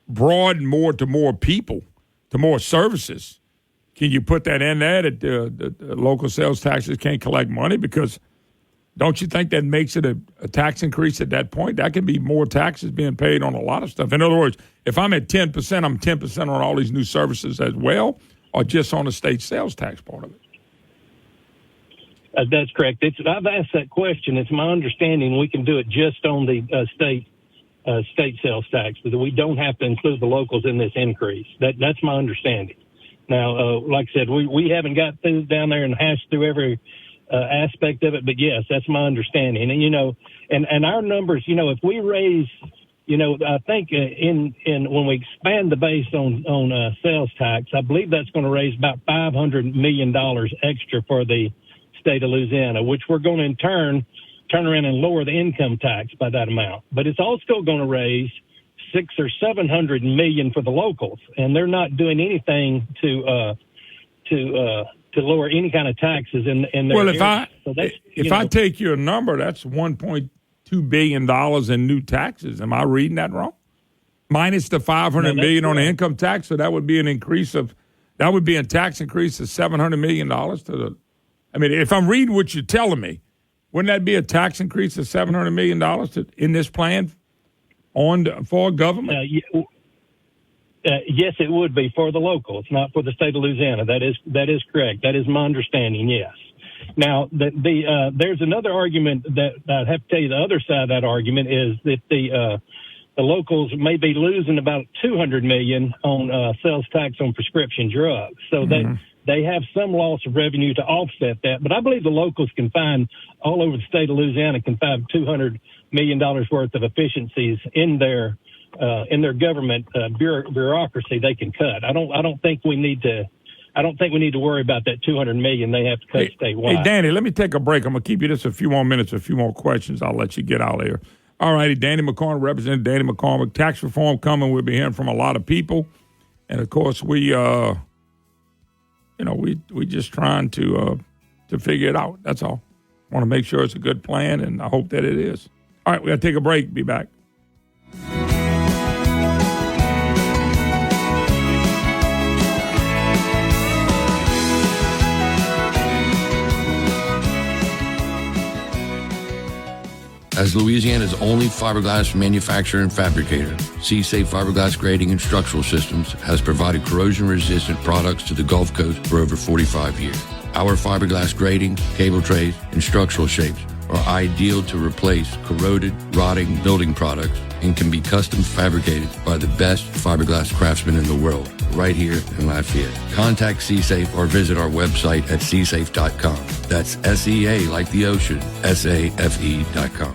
broad more to more people, to more services, can you put that in there that the local sales taxes can't collect money? Because don't you think that makes it a tax increase at that point? That could be more taxes being paid on a lot of stuff. In other words, if I'm at 10%, I'm 10% on all these new services as well, or just on the state sales tax part of it? That's correct. I've asked that question. It's my understanding we can do it just on the state sales tax, but we don't have to include the locals in this increase. That's my understanding. Now, like I said, we haven't got things down there and hashed through every aspect of it, but yes, that's my understanding. And and our numbers, if we raise, I think in when we expand the base on sales tax, I believe that's going to raise about $500 million extra for the state of Louisiana, which we're going to in turn turn around and lower the income tax by that amount. But it's also going to raise $600 or $700 million for the locals, and they're not doing anything to lower any kind of taxes in their well, area. if I take your number, that's $1.2 billion in new taxes. Am I reading that wrong? Minus the $500 million on the income tax, so that would be a tax increase of $700 million to the. I mean, if I'm reading what you're telling me, wouldn't that be a tax increase of $700 million in this plan for government? Yes, it would be for the locals, not for the state of Louisiana. That is correct. That is my understanding. Yes. Now, there's another argument that I'd have to tell you. The other side of that argument is that the locals may be losing about $200 million on sales tax on prescription drugs. So they have some loss of revenue to offset that. But I believe the locals can find all over the state of Louisiana can find $200 million worth of efficiencies in their government bureaucracy they can cut. I don't think we need to worry about that $200 million they have to cut statewide. Hey, Danny, let me take a break. I'm going to keep you just a few more minutes, a few more questions. I'll let you get out of here. All righty, Danny McCormick, Representative Danny McCormick. Tax reform coming. We'll be hearing from a lot of people. And, of course, we just trying to figure it out. That's all. Want to make sure it's a good plan, and I hope that it is. All right, we got to take a break. Be back. As Louisiana's only fiberglass manufacturer and fabricator, C-Safe Fiberglass Grading and Structural Systems has provided corrosion-resistant products to the Gulf Coast for over 45 years. Our fiberglass grading, cable trays, and structural shapes are ideal to replace corroded, rotting building products and can be custom fabricated by the best fiberglass craftsmen in the world, right here in Lafayette. Contact C-Safe or visit our website at csafe.com. That's SEA like the ocean, SAFE.com.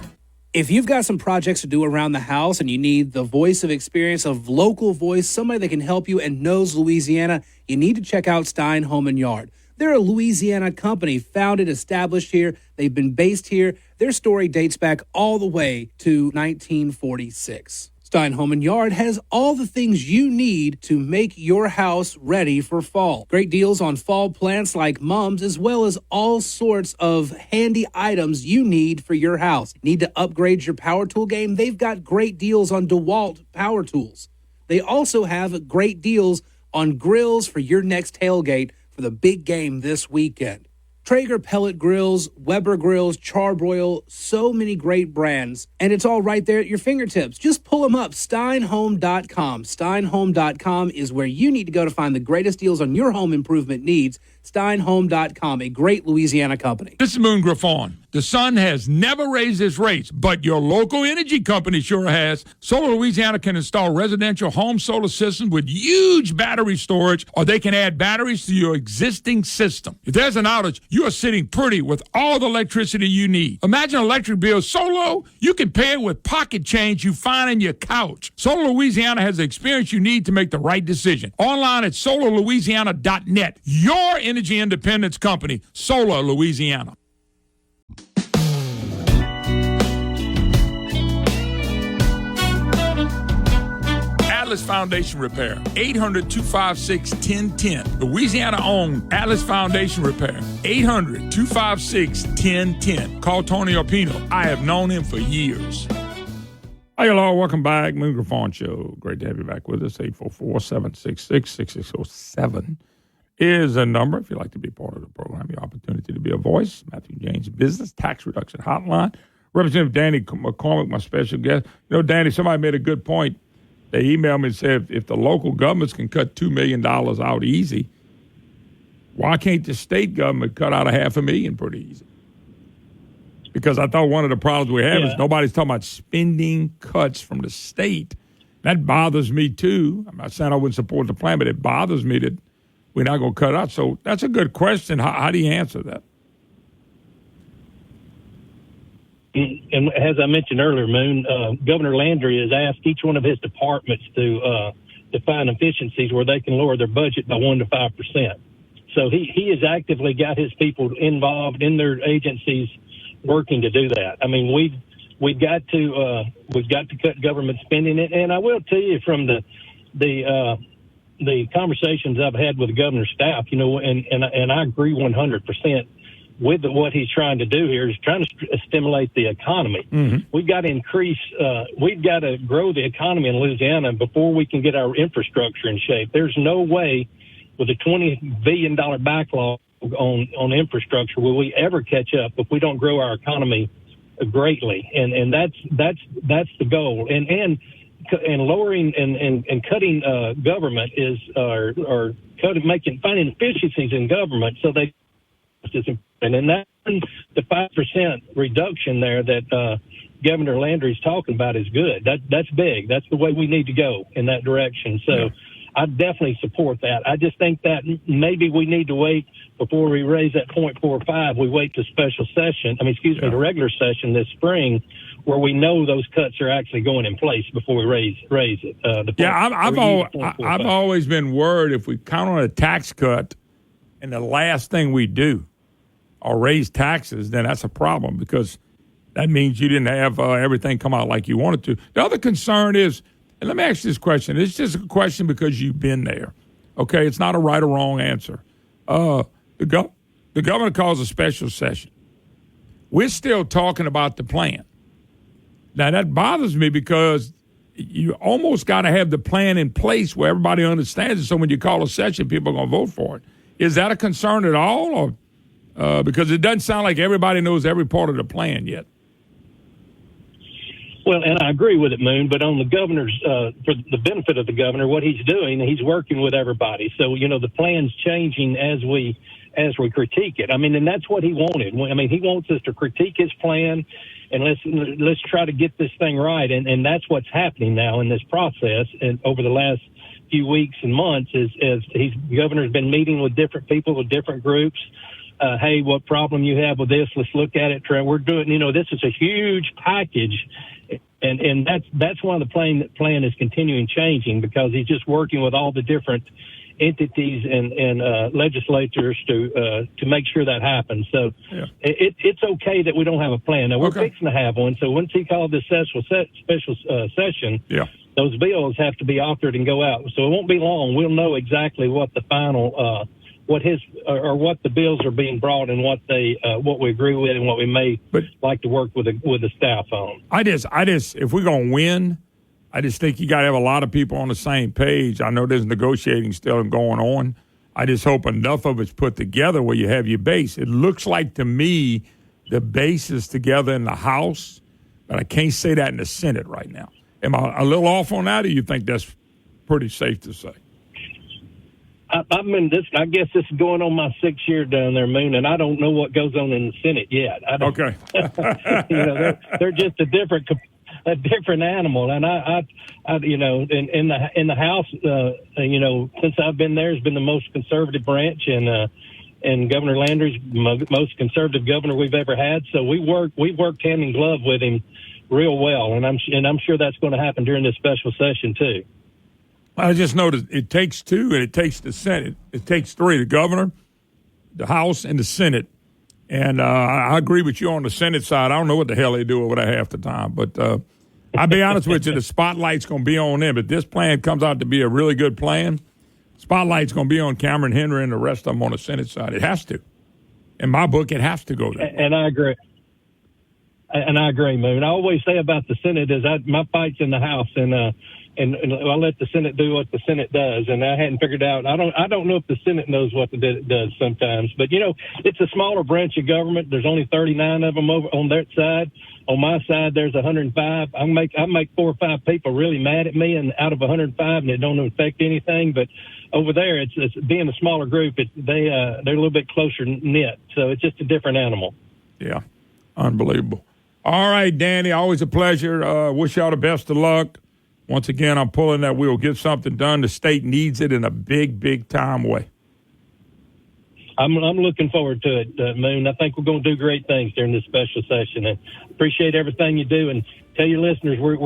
If you've got some projects to do around the house and you need the voice of experience, of local voice, somebody that can help you and knows Louisiana, you need to check out Stein Home & Yard. They're a Louisiana company, founded, established here. They've been based here. Their story dates back all the way to 1946. Stein Home & Yard has all the things you need to make your house ready for fall. Great deals on fall plants like mums, as well as all sorts of handy items you need for your house. Need to upgrade your power tool game? They've got great deals on DeWalt power tools. They also have great deals on grills for your next tailgate for the big game this weekend. Traeger pellet grills, Weber grills, Charbroil, so many great brands, and it's all right there at your fingertips. Just pull them up, steinhome.com. Steinhome.com is where you need to go to find the greatest deals on your home improvement needs. Steinhome.com, a great Louisiana company. This is Moon Griffon. The sun has never raised its rates, but your local energy company sure has. Solar Louisiana can install residential home solar systems with huge battery storage, or they can add batteries to your existing system. If there's an outage, you are sitting pretty with all the electricity you need. Imagine an electric bill so low, you can pay it with pocket change you find in your couch. Solar Louisiana has the experience you need to make the right decision. Online at solarlouisiana.net. Your energy independence company, Solar Louisiana. Atlas Foundation Repair, 800-256-1010. Louisiana-owned Atlas Foundation Repair, 800-256-1010. Call Tony Arpino. I have known him for years. Hey, hello, welcome back. Moon Griffon Show. Great to have you back with us. 844-766-6607 is a number if you'd like to be part of the program. Your opportunity to be a voice. Matthew James Business Tax Reduction Hotline. Representative Danny McCormick, my special guest. You know, Danny, somebody made a good point. They emailed me and said, if the local governments can cut $2 million out easy, why can't the state government cut out $500,000 pretty easy? Because I thought one of the problems we have is nobody's talking about spending cuts from the state. That bothers me, too. I'm not saying I wouldn't support the plan, but it bothers me that we're not going to cut out. So that's a good question. How do you answer that? And as I mentioned earlier, Moon, Governor Landry has asked each one of his departments to find efficiencies where they can lower their budget by 1% to 5%. So he has actively got his people involved in their agencies working to do that. I mean, we've got to cut government spending, and I will tell you from the conversations I've had with the governor's staff, you know, and I agree 100% with what he's trying to do here. Is trying to stimulate the economy. Mm-hmm. We've got to grow the economy in Louisiana before we can get our infrastructure in shape. There's no way with a $20 billion backlog on infrastructure will we ever catch up if we don't grow our economy greatly. And that's the goal. And lowering and cutting government is or finding efficiencies in government so they and that the 5% reduction there that Governor Landry's talking about is good. That's big. That's the way we need to go in that direction. So I definitely support that. I just think that maybe we need to wait before we raise that 0.45. We wait to special session. The regular session this spring, where we know those cuts are actually going in place before we raise it. I've always been worried if we count on a tax cut and the last thing we do or raise taxes, then that's a problem because that means you didn't have everything come out like you wanted to. The other concern is, and let me ask you this question. It's just a question because you've been there. Okay, it's not a right or wrong answer. The governor calls a special session. We're still talking about the plan. Now, that bothers me because you almost got to have the plan in place where everybody understands it, so when you call a session, people are going to vote for it. Is that a concern at all? Or because it doesn't sound like everybody knows every part of the plan yet. Well, and I agree with it, Moon, but on the governor's, for the benefit of the governor, what he's doing, he's working with everybody. So, you know, the plan's changing as we critique it. I mean, and that's what he wanted. I mean, he wants us to critique his plan and let's try to get this thing right. And that's what's happening now in this process. And over the last few weeks and months is the governor's been meeting with different people, with different groups. Hey, what problem you have with this? Let's look at it. We're doing, you know, this is a huge package. And that's why the plan is continuing changing, because he's just working with all the different entities and legislatures to make sure that happens. So it's okay that we don't have a plan. Now, we're fixing to have one. So once he called this special session, those bills have to be authored and go out. So it won't be long. We'll know exactly what the final what the bills are being brought and what we agree with and what we may like to work with the staff on. I just if we're gonna win, I just think you got to have a lot of people on the same page. I know there's negotiating still going on. I just hope enough of it's put together where you have your base. It looks like to me the base is together in the House, but I can't say that in the Senate right now. Am I a little off on that, or you think that's pretty safe to say? I guess this is going on my 6th year down there, Moon, and I don't know what goes on in the Senate yet. Okay. You know, they're just a different animal, and I you know, in the House, you know, since I've been there, has been the most conservative branch, and Governor Landry's most conservative governor we've ever had. So we've worked hand in glove with him real well, and I'm sure that's going to happen during this special session too. I just noticed it takes 2, and it takes the Senate. It takes 3, the governor, the House, and the Senate. And I agree with you on the Senate side. I don't know what the hell they do over there half the time. But I'll be honest with you, the spotlight's going to be on them. But this plan comes out to be a really good plan. Spotlight's going to be on Cameron Henry and the rest of them on the Senate side. It has to. In my book, it has to go there. And I agree. And I agree, Moon. I always say about the Senate is my fight's in the House, and I let the Senate do what the Senate does. And I hadn't figured out. I don't know if the Senate knows what it does sometimes. But you know, it's a smaller branch of government. There's only 39 of them over on that side. On my side, there's 105. I make 4 or 5 people really mad at me, and out of 105, and it don't affect anything. But over there, it's being a smaller group. They're a little bit closer knit. So it's just a different animal. Yeah, unbelievable. All right, Danny, always a pleasure. Wish y'all the best of luck. Once again, I'm pulling that we'll get something done. The state needs it in a big, big time way. I'm looking forward to it, Moon. I think we're going to do great things during this special session, and appreciate everything you do. And tell your listeners we're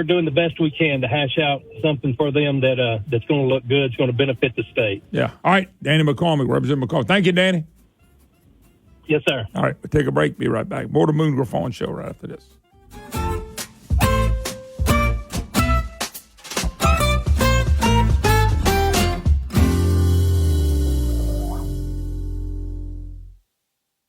doing the best we can to hash out something for them that's going to look good. It's going to benefit the state. Yeah. All right, Danny McCormick, Representative McCormick. Thank you, Danny. Yes, sir. All right, we'll take a break. Be right back. More to Moon Griffon Show right after this.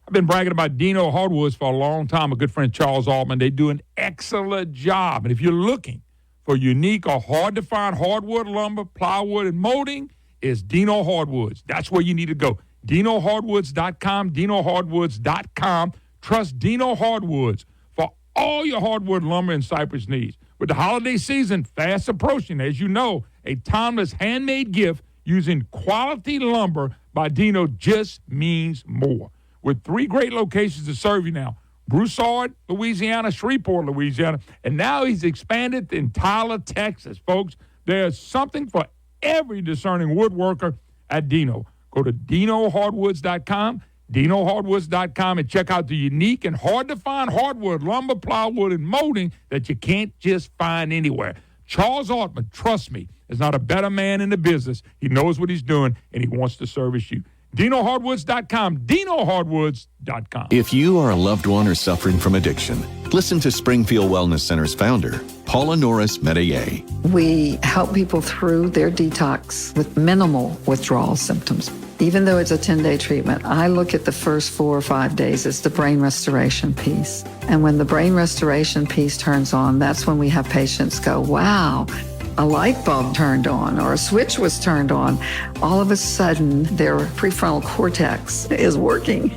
I've been bragging about Dino Hardwoods for a long time. A good friend, Charles Altman. They do an excellent job. And if you're looking for unique or hard-to-find hardwood lumber, plywood, and molding, it's Dino Hardwoods. That's where you need to go. DinoHardwoods.com, DinoHardwoods.com. Trust Dino Hardwoods for all your hardwood lumber and cypress needs. With the holiday season fast approaching, as you know, a timeless handmade gift using quality lumber by Dino just means more. With 3 great locations to serve you now, Broussard, Louisiana, Shreveport, Louisiana, and now he's expanded in Tyler, Texas. Folks, there's something for every discerning woodworker at Dino. Go to DinoHardwoods.com, DinoHardwoods.com, and check out the unique and hard-to-find hardwood, lumber, plywood, and molding that you can't just find anywhere. Charles Altman, trust me, is not a better man in the business. He knows what he's doing, and he wants to service you. DinoHardwoods.com, DinoHardwoods.com. If you are a loved one or suffering from addiction, listen to Springfield Wellness Center's founder, Paula Norris Metayer. We help people through their detox with minimal withdrawal symptoms. Even though it's a 10-day treatment, I look at the first 4 or 5 days as the brain restoration piece. And when the brain restoration piece turns on, that's when we have patients go, wow, a light bulb turned on or a switch was turned on. All of a sudden, their prefrontal cortex is working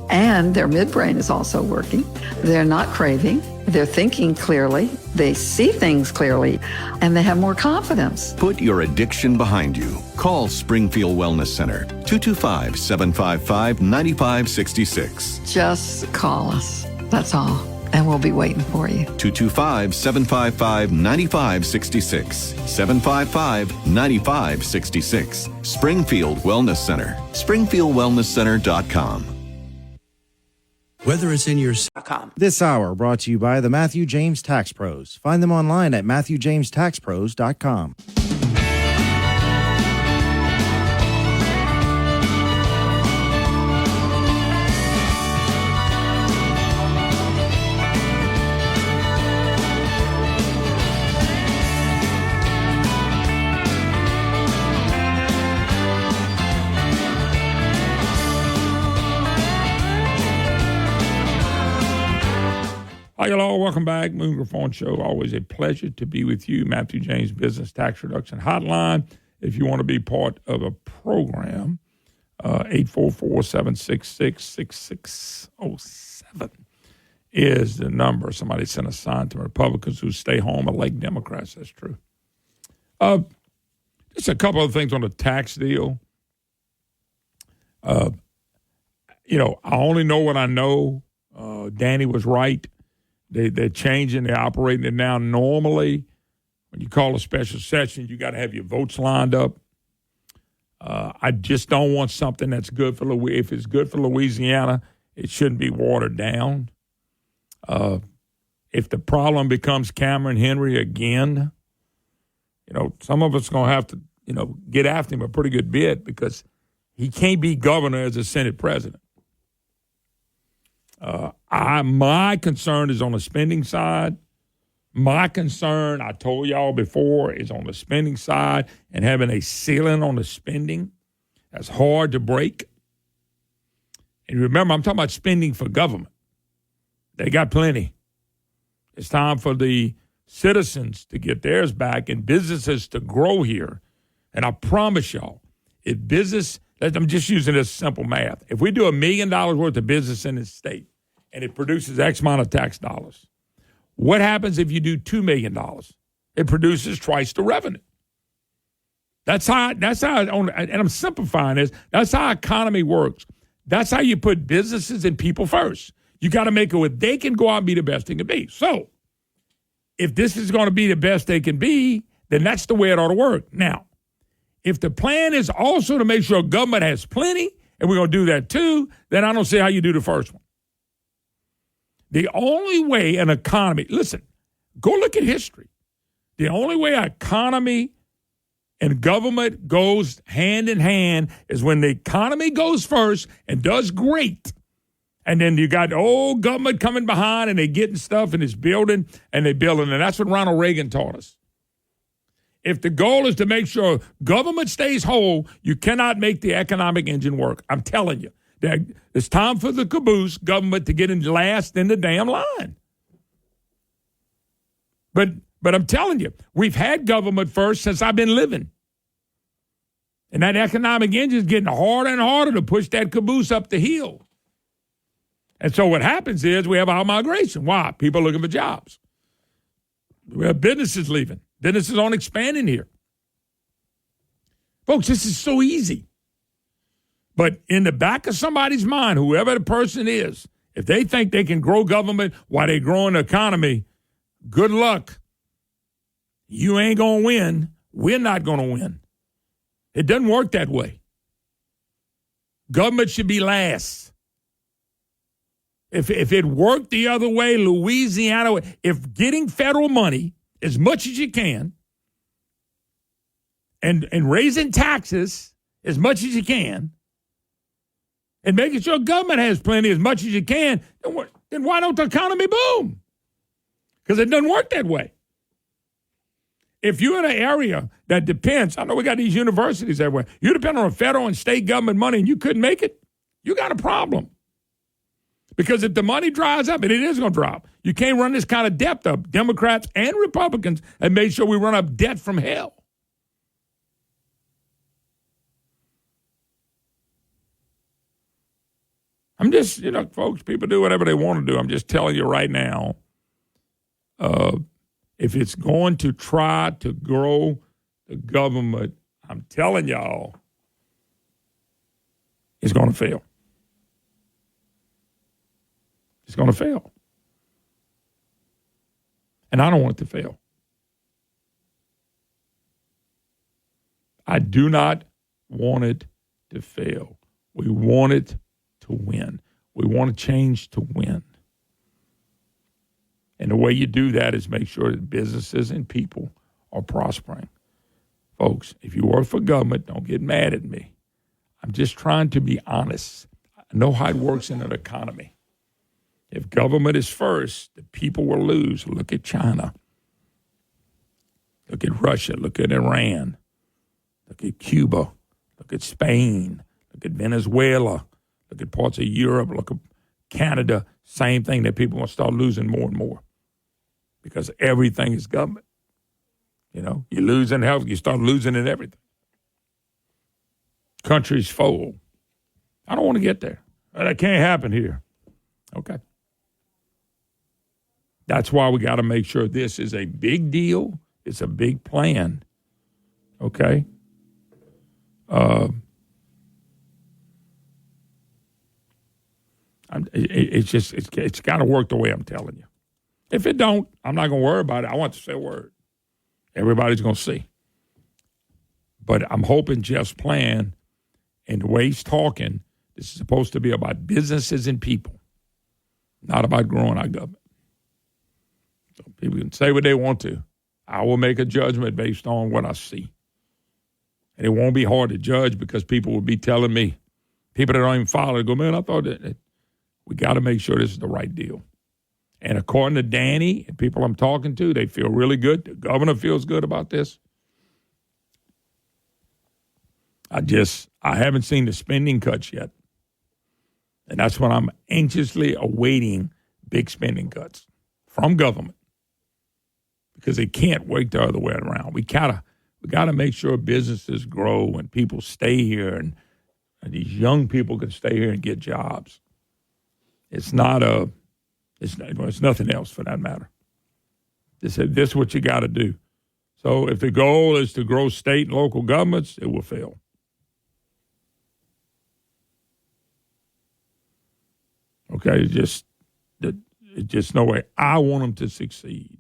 and their midbrain is also working. They're not craving. They're thinking clearly. They see things clearly and they have more confidence. Put your addiction behind you. Call Springfield Wellness Center, 225-755-9566. Just call us. That's all. And we'll be waiting for you. 225-755-9566. 755-9566. Springfield Wellness Center. SpringfieldWellnessCenter.com. Whether it's in your... This hour brought to you by the Matthew James Tax Pros. Find them online at MatthewJamesTaxPros.com. Hi, y'all. Welcome back. Moon Griffon Show. Always a pleasure to be with you. Matthew James Business Tax Reduction Hotline. If you want to be part of a program, 844-766-6607 is the number. Somebody sent a sign to Republicans who stay home, elect Democrats. That's true. Just a couple of things on the tax deal. I only know what I know. Danny was right. They're changing. They're operating it now. Normally, when you call a special session, you got to have your votes lined up. I just don't want something that's good for Louisiana. If it's good for Louisiana, it shouldn't be watered down. If the problem becomes Cameron Henry again, some of us are going to have to, get after him a pretty good bit because he can't be governor as a Senate president. My concern is on the spending side. My concern, I told y'all before, is on the spending side and having a ceiling on the spending. That's hard to break. And remember, I'm talking about spending for government. They got plenty. It's time for the citizens to get theirs back and businesses to grow here. And I promise y'all, if business, I'm just using this simple math. If we do $1 million worth of business in this state, and it produces X amount of tax dollars. What happens if you do $2 million? It produces twice the revenue. That's how, and I'm simplifying this, that's how economy works. That's how you put businesses and people first. You got to make it where they can go out and be the best they can be. So if this is going to be the best they can be, then that's the way it ought to work. Now, if the plan is also to make sure government has plenty, and we're going to do that too, then I don't see how you do the first one. The only way an economy, listen, go look at history. The only way an economy and government goes hand in hand is when the economy goes first and does great, And then you got the old government coming behind, and they getting stuff and it's building and they building. And that's what Ronald Reagan taught us. If the goal is to make sure government stays whole, you cannot make the economic engine work. I'm telling you. It's time for the caboose government to get in last in the damn line. But I'm telling you, we've had government first since I've been living. And that economic engine is getting harder and harder to push that caboose up the hill. And so what happens is we have our migration. Why? People are looking for jobs. We have businesses leaving. Businesses aren't expanding here. Folks, this is so easy. But in the back of somebody's mind, whoever the person is, if they think they can grow government while they're growing the economy, good luck. You ain't going to win. We're not going to win. It doesn't work that way. Government should be last. If it worked the other way, Louisiana, if getting federal money as much as you can and raising taxes as much as you can and making sure government has plenty as much as you can, then why don't the economy boom? Because it doesn't work that way. If you're in an area that depends, I know we got these universities everywhere, you depend on federal and state government money and you couldn't make it, you got a problem. Because if the money dries up, and it is going to drop, you can't run this kind of debt up. Democrats and Republicans have made sure we run up debt from hell. I'm just, folks, people do whatever they want to do. I'm just telling you right now, if it's going to try to grow the government, I'm telling y'all, it's going to fail. It's going to fail. And I don't want it to fail. I do not want it to fail. We want it to win. We want to change to win. And the way you do that is make sure that businesses and people are prospering. Folks, if you work for government, don't get mad at me. I'm just trying to be honest. I know how it works in an economy. If government is first, the people will lose. Look at China. Look at Russia. Look at Iran. Look at Cuba. Look at Spain. Look at Venezuela. Look at parts of Europe. Look at Canada. Same thing, that people will start losing more and more because everything is government. You lose in health, you start losing in everything. Countries fold. I don't want to get there. That can't happen here. Okay. That's why we got to make sure this is a big deal. It's a big plan. Okay? It's got to work the way I'm telling you. If it don't, I'm not going to worry about it. I want to say a word. Everybody's going to see. But I'm hoping Jeff's plan and the way he's talking, this is supposed to be about businesses and people, not about growing our government. So people can say what they want to. I will make a judgment based on what I see. And it won't be hard to judge because people will be telling me, people that don't even follow it, go, man, I thought that we got to make sure this is the right deal. And according to Danny and people I'm talking to, they feel really good. The governor feels good about this. I haven't seen the spending cuts yet. And that's what I'm anxiously awaiting, big spending cuts from government. Because they can't work the other way around. We gotta make sure businesses grow and people stay here and these young people can stay here and get jobs. It's nothing else for that matter. This is what you got to do. So if the goal is to grow state and local governments, it will fail. Okay, it's just no way. I want them to succeed.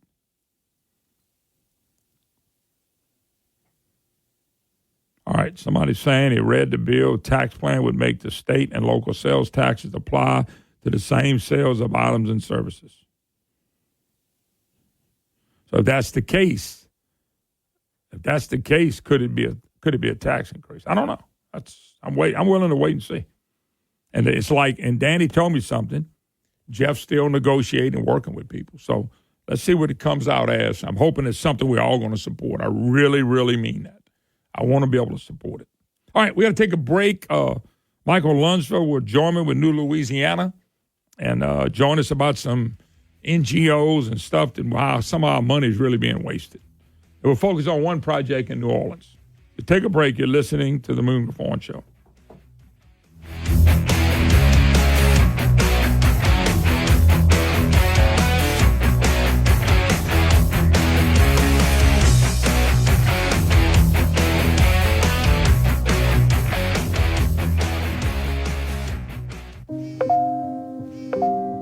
All right, somebody's saying he read the bill. Tax plan would make the state and local sales taxes apply to the same sales of items and services. So if that's the case, could it be a tax increase? I don't know. I'm willing to wait and see. And it's like, and Danny told me something, Jeff's still negotiating and working with people. So let's see what it comes out as. I'm hoping it's something we're all going to support. I really, really mean that. I want to be able to support it. All right, we got to take a break. Michael Lunsford will join me with New Louisiana and join us about some NGOs and stuff and how some of our money is really being wasted. And we'll focus on one project in New Orleans. To take a break, you're listening to the Moon Griffon Show.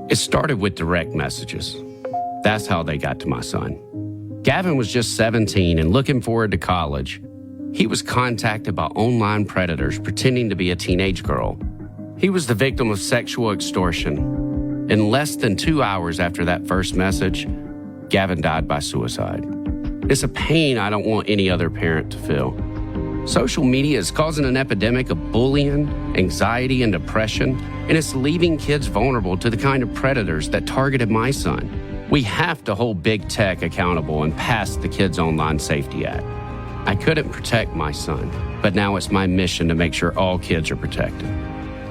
It started with direct messages. That's how they got to my son. Gavin was just 17 and looking forward to college. He was contacted by online predators pretending to be a teenage girl. He was the victim of sexual extortion. In less than 2 hours after that first message, Gavin died by suicide. It's a pain I don't want any other parent to feel. Social media is causing an epidemic of bullying, anxiety, and depression, and it's leaving kids vulnerable to the kind of predators that targeted my son. We have to hold big tech accountable and pass the Kids Online Safety Act. I couldn't protect my son, but now it's my mission to make sure all kids are protected.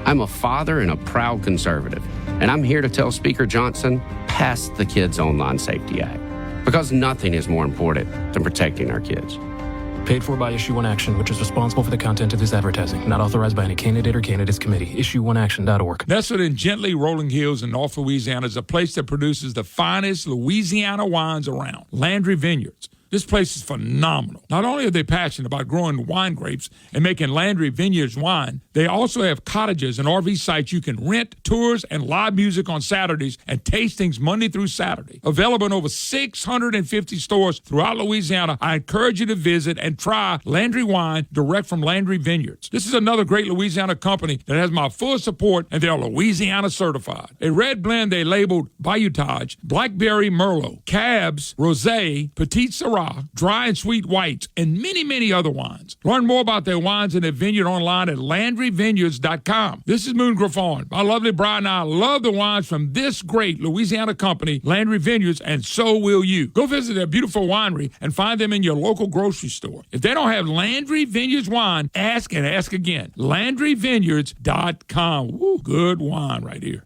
I'm a father and a proud conservative, and I'm here to tell Speaker Johnson, pass the Kids Online Safety Act, because nothing is more important than protecting our kids. Paid for by Issue One Action, which is responsible for the content of this advertising. Not authorized by any candidate or candidates committee. IssueOneAction.org. Nestled in gently rolling hills in North Louisiana is a place that produces the finest Louisiana wines around, Landry Vineyards. This place is phenomenal. Not only are they passionate about growing wine grapes and making Landry Vineyards wine, they also have cottages and RV sites you can rent, tours, and live music on Saturdays and tastings Monday through Saturday. Available in over 650 stores throughout Louisiana, I encourage you to visit and try Landry wine direct from Landry Vineyards. This is another great Louisiana company that has my full support, and they are Louisiana certified. A red blend they labeled Bayoutage, Blackberry Merlot, Cabs, Rosé, Petit Syrah, dry and sweet whites, and many, many other wines. Learn more about their wines and their vineyard online at LandryVineyards.com. This is Moon Griffon. My lovely bride and I love the wines from this great Louisiana company, Landry Vineyards, and so will you. Go visit their beautiful winery and find them in your local grocery store. If they don't have Landry Vineyards wine, ask and ask again. LandryVineyards.com. Woo, good wine right here.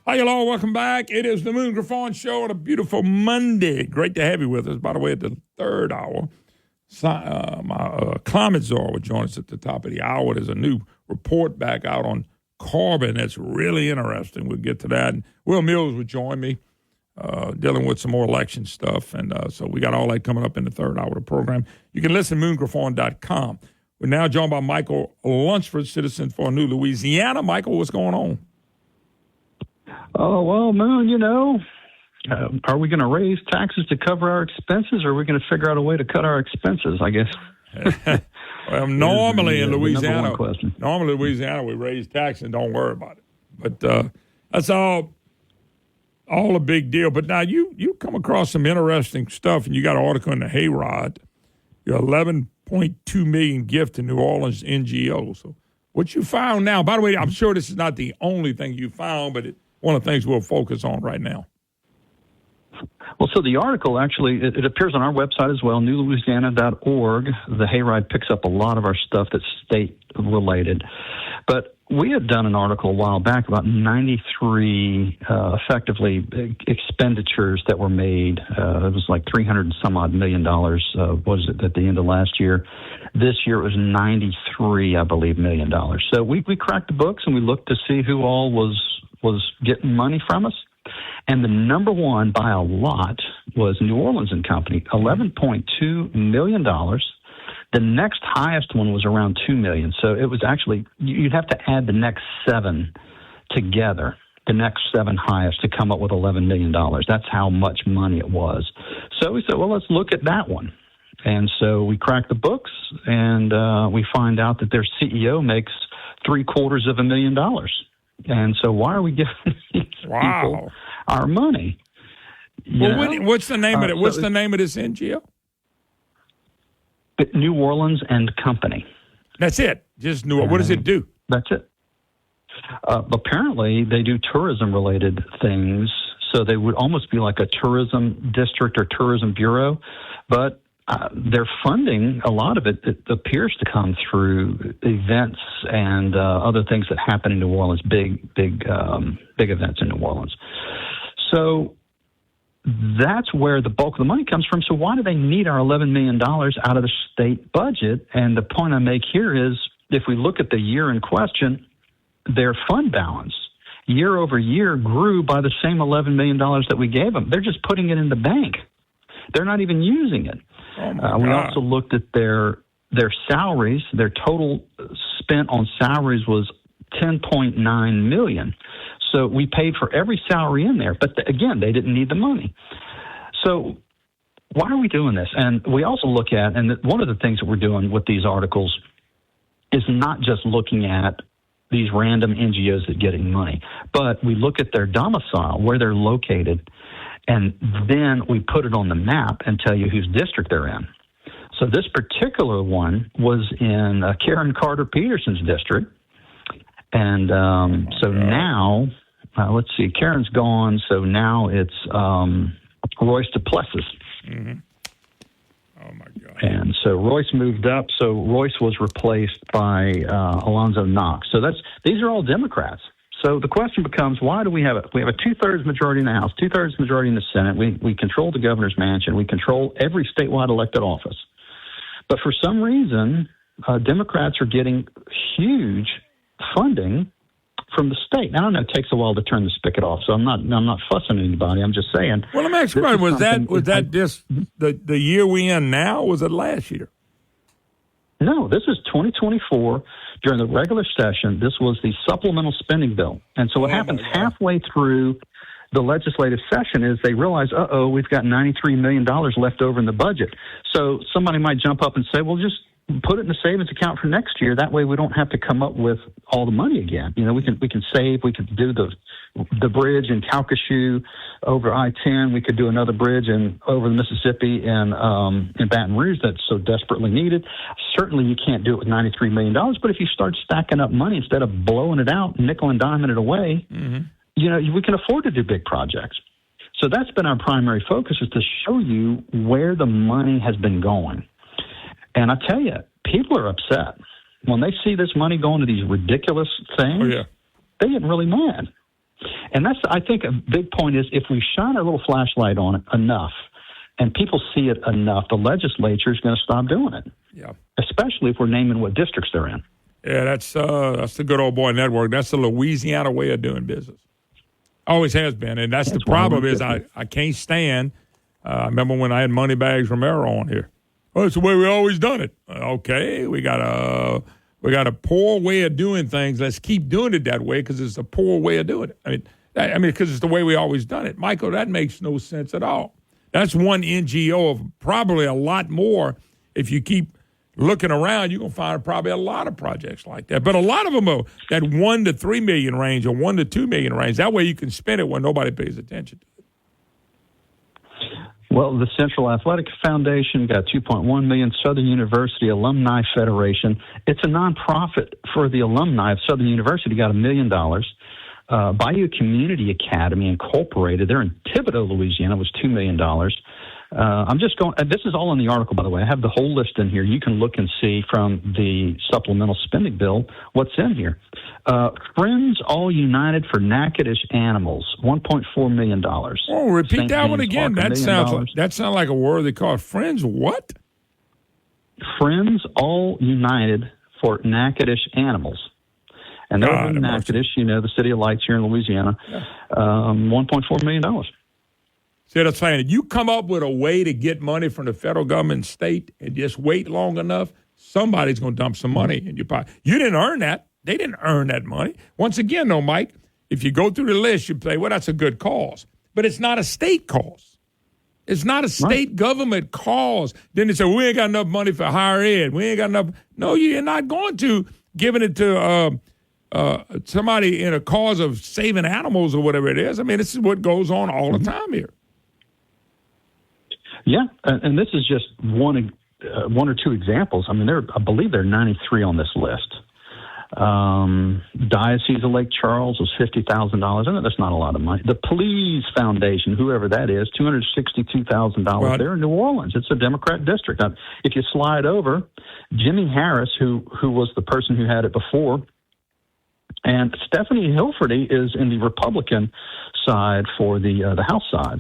Hi, y'all. Welcome back. It is the Moon Griffon Show on a beautiful Monday. Great to have you with us. By the way, at the third hour, my climate czar will join us at the top of the hour. There's a new report back out on carbon that's really interesting. We'll get to that. And Will Mills will join me, dealing with some more election stuff. And so we got all that coming up in the third hour of the program. You can listen to moongriffon.com. We're now joined by Michael Lunsford, citizen for New Louisiana. Michael, what's going on? Oh, well, Moon, are we going to raise taxes to cover our expenses, or are we going to figure out a way to cut our expenses, I guess? Well, normally in Louisiana, we raise taxes and don't worry about it. But that's all a big deal. But now you come across some interesting stuff, and you got an article in the Hayrod, your $11.2 million gift to New Orleans NGO. So what you found now, by the way, I'm sure this is not the only thing you found, but one of the things we'll focus on right now. Well, so the article actually, it appears on our website as well, newlouisiana.org. The Hayride picks up a lot of our stuff that's state-related. But we had done an article a while back about 93 effectively expenditures that were made. It was like $300 and some odd million was it at the end of last year. This year it was 93, I believe, $1 million. So we cracked the books and we looked to see who all was getting money from us. And the number one by a lot was New Orleans and Company, $11.2 million. The next highest one was around $2 million. So it was actually, you'd have to add the next seven together, the next seven highest, to come up with $11 million. That's how much money it was. So we said, well, let's look at that one. And so we cracked the books, and we find out that their CEO makes $750,000. And so why are we giving these people our money? What's the name of it? What's the name of this NGO? New Orleans and Company. That's it. Just New Orleans. What does it do? That's it. Apparently, they do tourism-related things, so they would almost be like a tourism district or tourism bureau, but their funding, a lot of it appears to come through events and other things that happen in New Orleans, big events in New Orleans. So that's where the bulk of the money comes from. So why do they need our $11 million out of the state budget? And the point I make here is, if we look at the year in question, their fund balance year over year grew by the same $11 million that we gave them. They're just putting it in the bank. They're not even using it. We also looked at their salaries. Their total spent on salaries was $10.9 million. So we paid for every salary in there. But again, they didn't need the money. So why are we doing this? And we also look at, and one of the things that we're doing with these articles is not just looking at these random NGOs that are getting money, but we look at their domicile, where they're located, and then we put it on the map and tell you whose district they're in. So this particular one was in Karen Carter Peterson's district. And so now, let's see, Karen's gone, so now it's Royce Duplessis. Mm-hmm. Oh, my God. And so Royce moved up, so Royce was replaced by Alonzo Knox. So these are all Democrats. So the question becomes, why do we have we have a 2/3 majority in the House, 2/3 majority in the Senate. We control the governor's mansion. We control every statewide elected office. But for some reason, Democrats are getting huge funding from the state. Now, I don't know, it takes a while to turn the spigot off, so I'm not fussing anybody. I'm just saying. Well, let me ask you, was that just the year we in now, or was it last year? No, this is 2024. During the regular session, this was the supplemental spending bill. And so what happens halfway through the legislative session is they realize, we've got $93 million left over in the budget. So somebody might jump up and say, well, just put it in the savings account for next year. That way we don't have to come up with all the money again. You know, we can save. We could do the bridge in Calcasieu over I-10. We could do another bridge over the Mississippi in Baton Rouge that's so desperately needed. Certainly you can't do it with $93 million, but if you start stacking up money instead of blowing it out, nickel and diming it away, you know, we can afford to do big projects. So that's been our primary focus, is to show you where the money has been going. And I tell you, people are upset. When they see this money going to these ridiculous things, they get really mad. And that's, I think, a big point is, if we shine a little flashlight on it enough and people see it enough, the legislature is going to stop doing it. Yeah. Especially if we're naming what districts they're in. Yeah, that's the good old boy network. That's the Louisiana way of doing business. Always has been. And that's the problem is I can't stand, I remember when I had Moneybags Romero on here. Oh, it's the way we always done it. Okay, we got a poor way of doing things. Let's keep doing it that way because it's a poor way of doing it. I mean, because it's the way we always done it. Michael, that makes no sense at all. That's one NGO of probably a lot more. If you keep looking around, you're going to find probably a lot of projects like that. But a lot of them are that $1 to $3 million range or $1 to $2 million range. That way you can spend it when nobody pays attention to it. Well, the Central Athletic Foundation got $2.1 million. Southern University Alumni Federation, it's a nonprofit for the alumni of Southern University, got $1 million. Bayou Community Academy Incorporated, they're in Thibodaux, Louisiana, was $2 million. I'm just going, this is all in the article, by the way. I have the whole list in here. You can look and see from the supplemental spending bill what's in here. Friends All United for Natchitoches Animals, $1.4 million. Oh, repeat St. that James one again. Park, that sounds like a word they call Friends what? Friends All United for Natchitoches Animals. And they're in Natchitoches, you know, the City of Lights here in Louisiana, $1.4 million. See what I'm saying? You come up with a way to get money from the federal government and state and just wait long enough, somebody's going to dump some money in your pocket. You didn't earn that. They didn't earn that money. Once again, though, Mike, if you go through the list, you say, well, that's a good cause. But it's not a state cause. It's not a state government cause. Then they say, we ain't got enough money for higher ed. We ain't got enough. No, you're not going to giving it to somebody in a cause of saving animals or whatever it is. I mean, this is what goes on all the time here. Yeah, and this is just one or two examples. I mean, I believe there are 93 on this list. Diocese of Lake Charles was $50,000. I know that's not a lot of money. The Please Foundation, whoever that is, $262,000. Well, They're in New Orleans. It's a Democrat district. Now, if you slide over, Jimmy Harris, who was the person who had it before, and Stephanie Hilferty is in the Republican side for the House side.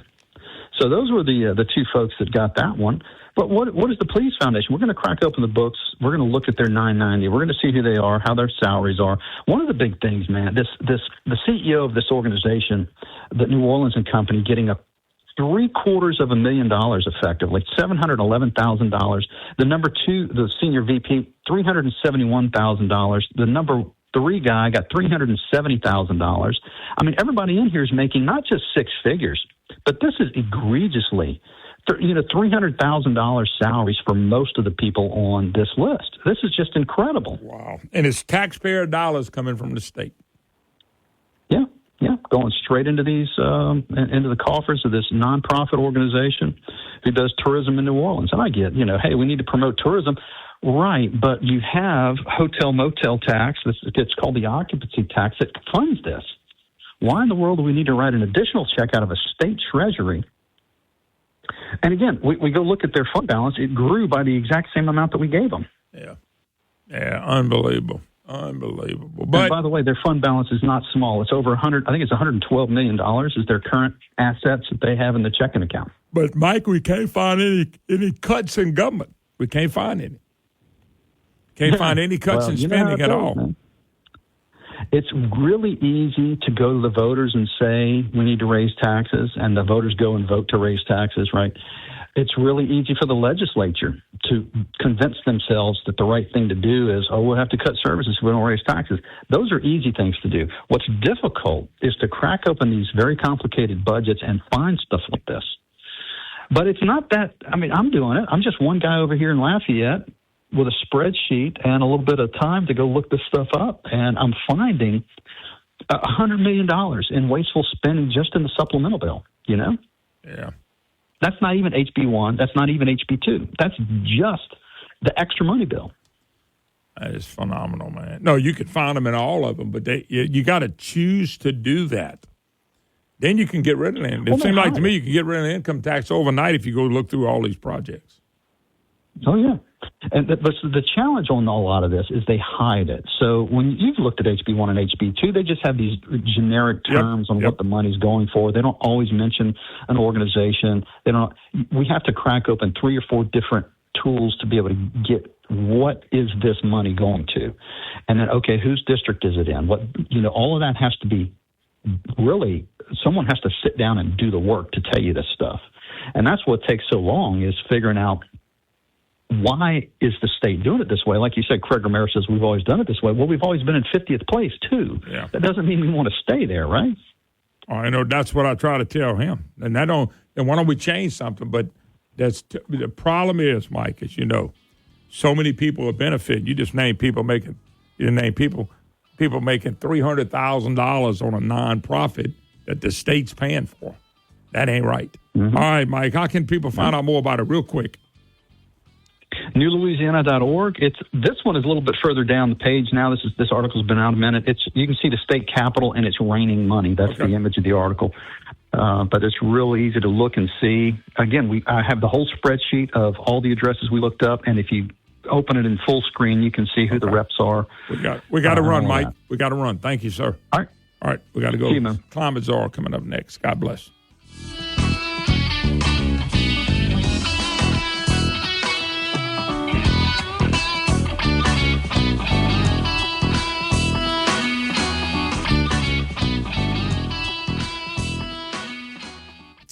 So those were the two folks that got that one. But what is the Please Foundation? We're going to crack open the books. We're going to look at their 990. We're going to see who they are, how their salaries are. One of the big things, man, the CEO of this organization, the New Orleans and Company, getting a $750,000 effectively, $711,000. The number two, the senior VP, $371,000. The number three guy got $370,000. I mean, everybody in here is making not just six figures, but this is egregiously, $300,000 salaries for most of the people on this list. This is just incredible. Wow. And it's taxpayer dollars coming from the state. Yeah, going straight into these into the coffers of this nonprofit organization who does tourism in New Orleans. And I get, hey, we need to promote tourism. Right, but you have hotel motel tax. It's called the occupancy tax that funds this. Why in the world do we need to write an additional check out of a state treasury? And again, we go look at their fund balance. It grew by the exact same amount that we gave them. Yeah, unbelievable. But, and by the way, their fund balance is not small. It's over 100. I think it's $112 million is their current assets that they have in the checking account. But Mike, we can't find any cuts in government. We can't find any. Can't find any cuts in spending at all. Man. It's really easy to go to the voters and say we need to raise taxes, and the voters go and vote to raise taxes, right? It's really easy for the legislature to convince themselves that the right thing to do is, we'll have to cut services if we don't raise taxes. Those are easy things to do. What's difficult is to crack open these very complicated budgets and find stuff like this. But it's not that, I'm doing it. I'm just one guy over here in Lafayette with a spreadsheet and a little bit of time to go look this stuff up. And I'm finding $100 million in wasteful spending just in the supplemental bill, Yeah. That's not even HB1. That's not even HB2. That's just the extra money bill. That is phenomenal, man. No, you can find them in all of them, but you got to choose to do that. Then you can get rid of them. It seems like to me you can get rid of the income tax overnight if you go look through all these projects. Oh, yeah. But the challenge on a lot of this is they hide it. So when you've looked at HB1 and HB2, they just have these generic terms on what the money's going for. They don't always mention an organization. We have to crack open 3 or 4 different tools to be able to get what is this money going to, and then whose district is it in? All of that has to be really, someone has to sit down and do the work to tell you this stuff, and that's what takes so long is figuring out. Why is the state doing it this way? Like you said, Craig Romero says we've always done it this way. Well, we've always been in 50th place, too. Yeah. That doesn't mean we want to stay there, right? I know that's what I try to tell him. And why don't we change something? But the problem is, Mike, as you know, so many people are benefiting. You just name people making $300,000 on a nonprofit that the state's paying for. That ain't right. Mm-hmm. All right, Mike, how can people find out more about it real quick? NewLouisiana.org. This one is a little bit further down the page now. This article's been out a minute. You can see the state capitol and it's raining money. That's the image of the article. But it's real easy to look and see. Again, I have the whole spreadsheet of all the addresses we looked up, and if you open it in full screen, you can see who the reps are. We got to run, Mike. We got to run. Thank you, sir. All right. We got to go. See you, man. Climate Czar coming up next. God bless.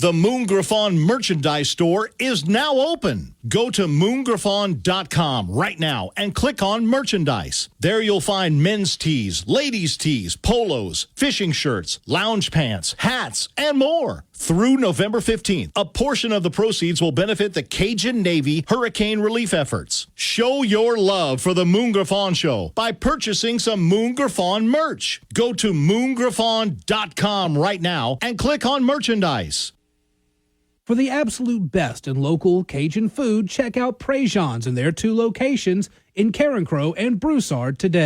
The Moon Griffon merchandise store is now open. Go to moongriffon.com right now and click on merchandise. There you'll find men's tees, ladies' tees, polos, fishing shirts, lounge pants, hats, and more. Through November 15th, a portion of the proceeds will benefit the Cajun Navy hurricane relief efforts. Show your love for the Moon Griffon Show by purchasing some Moon Griffon merch. Go to moongriffon.com right now and click on merchandise. For the absolute best in local Cajun food, check out Prejean's in their 2 locations in Carencro and Broussard today.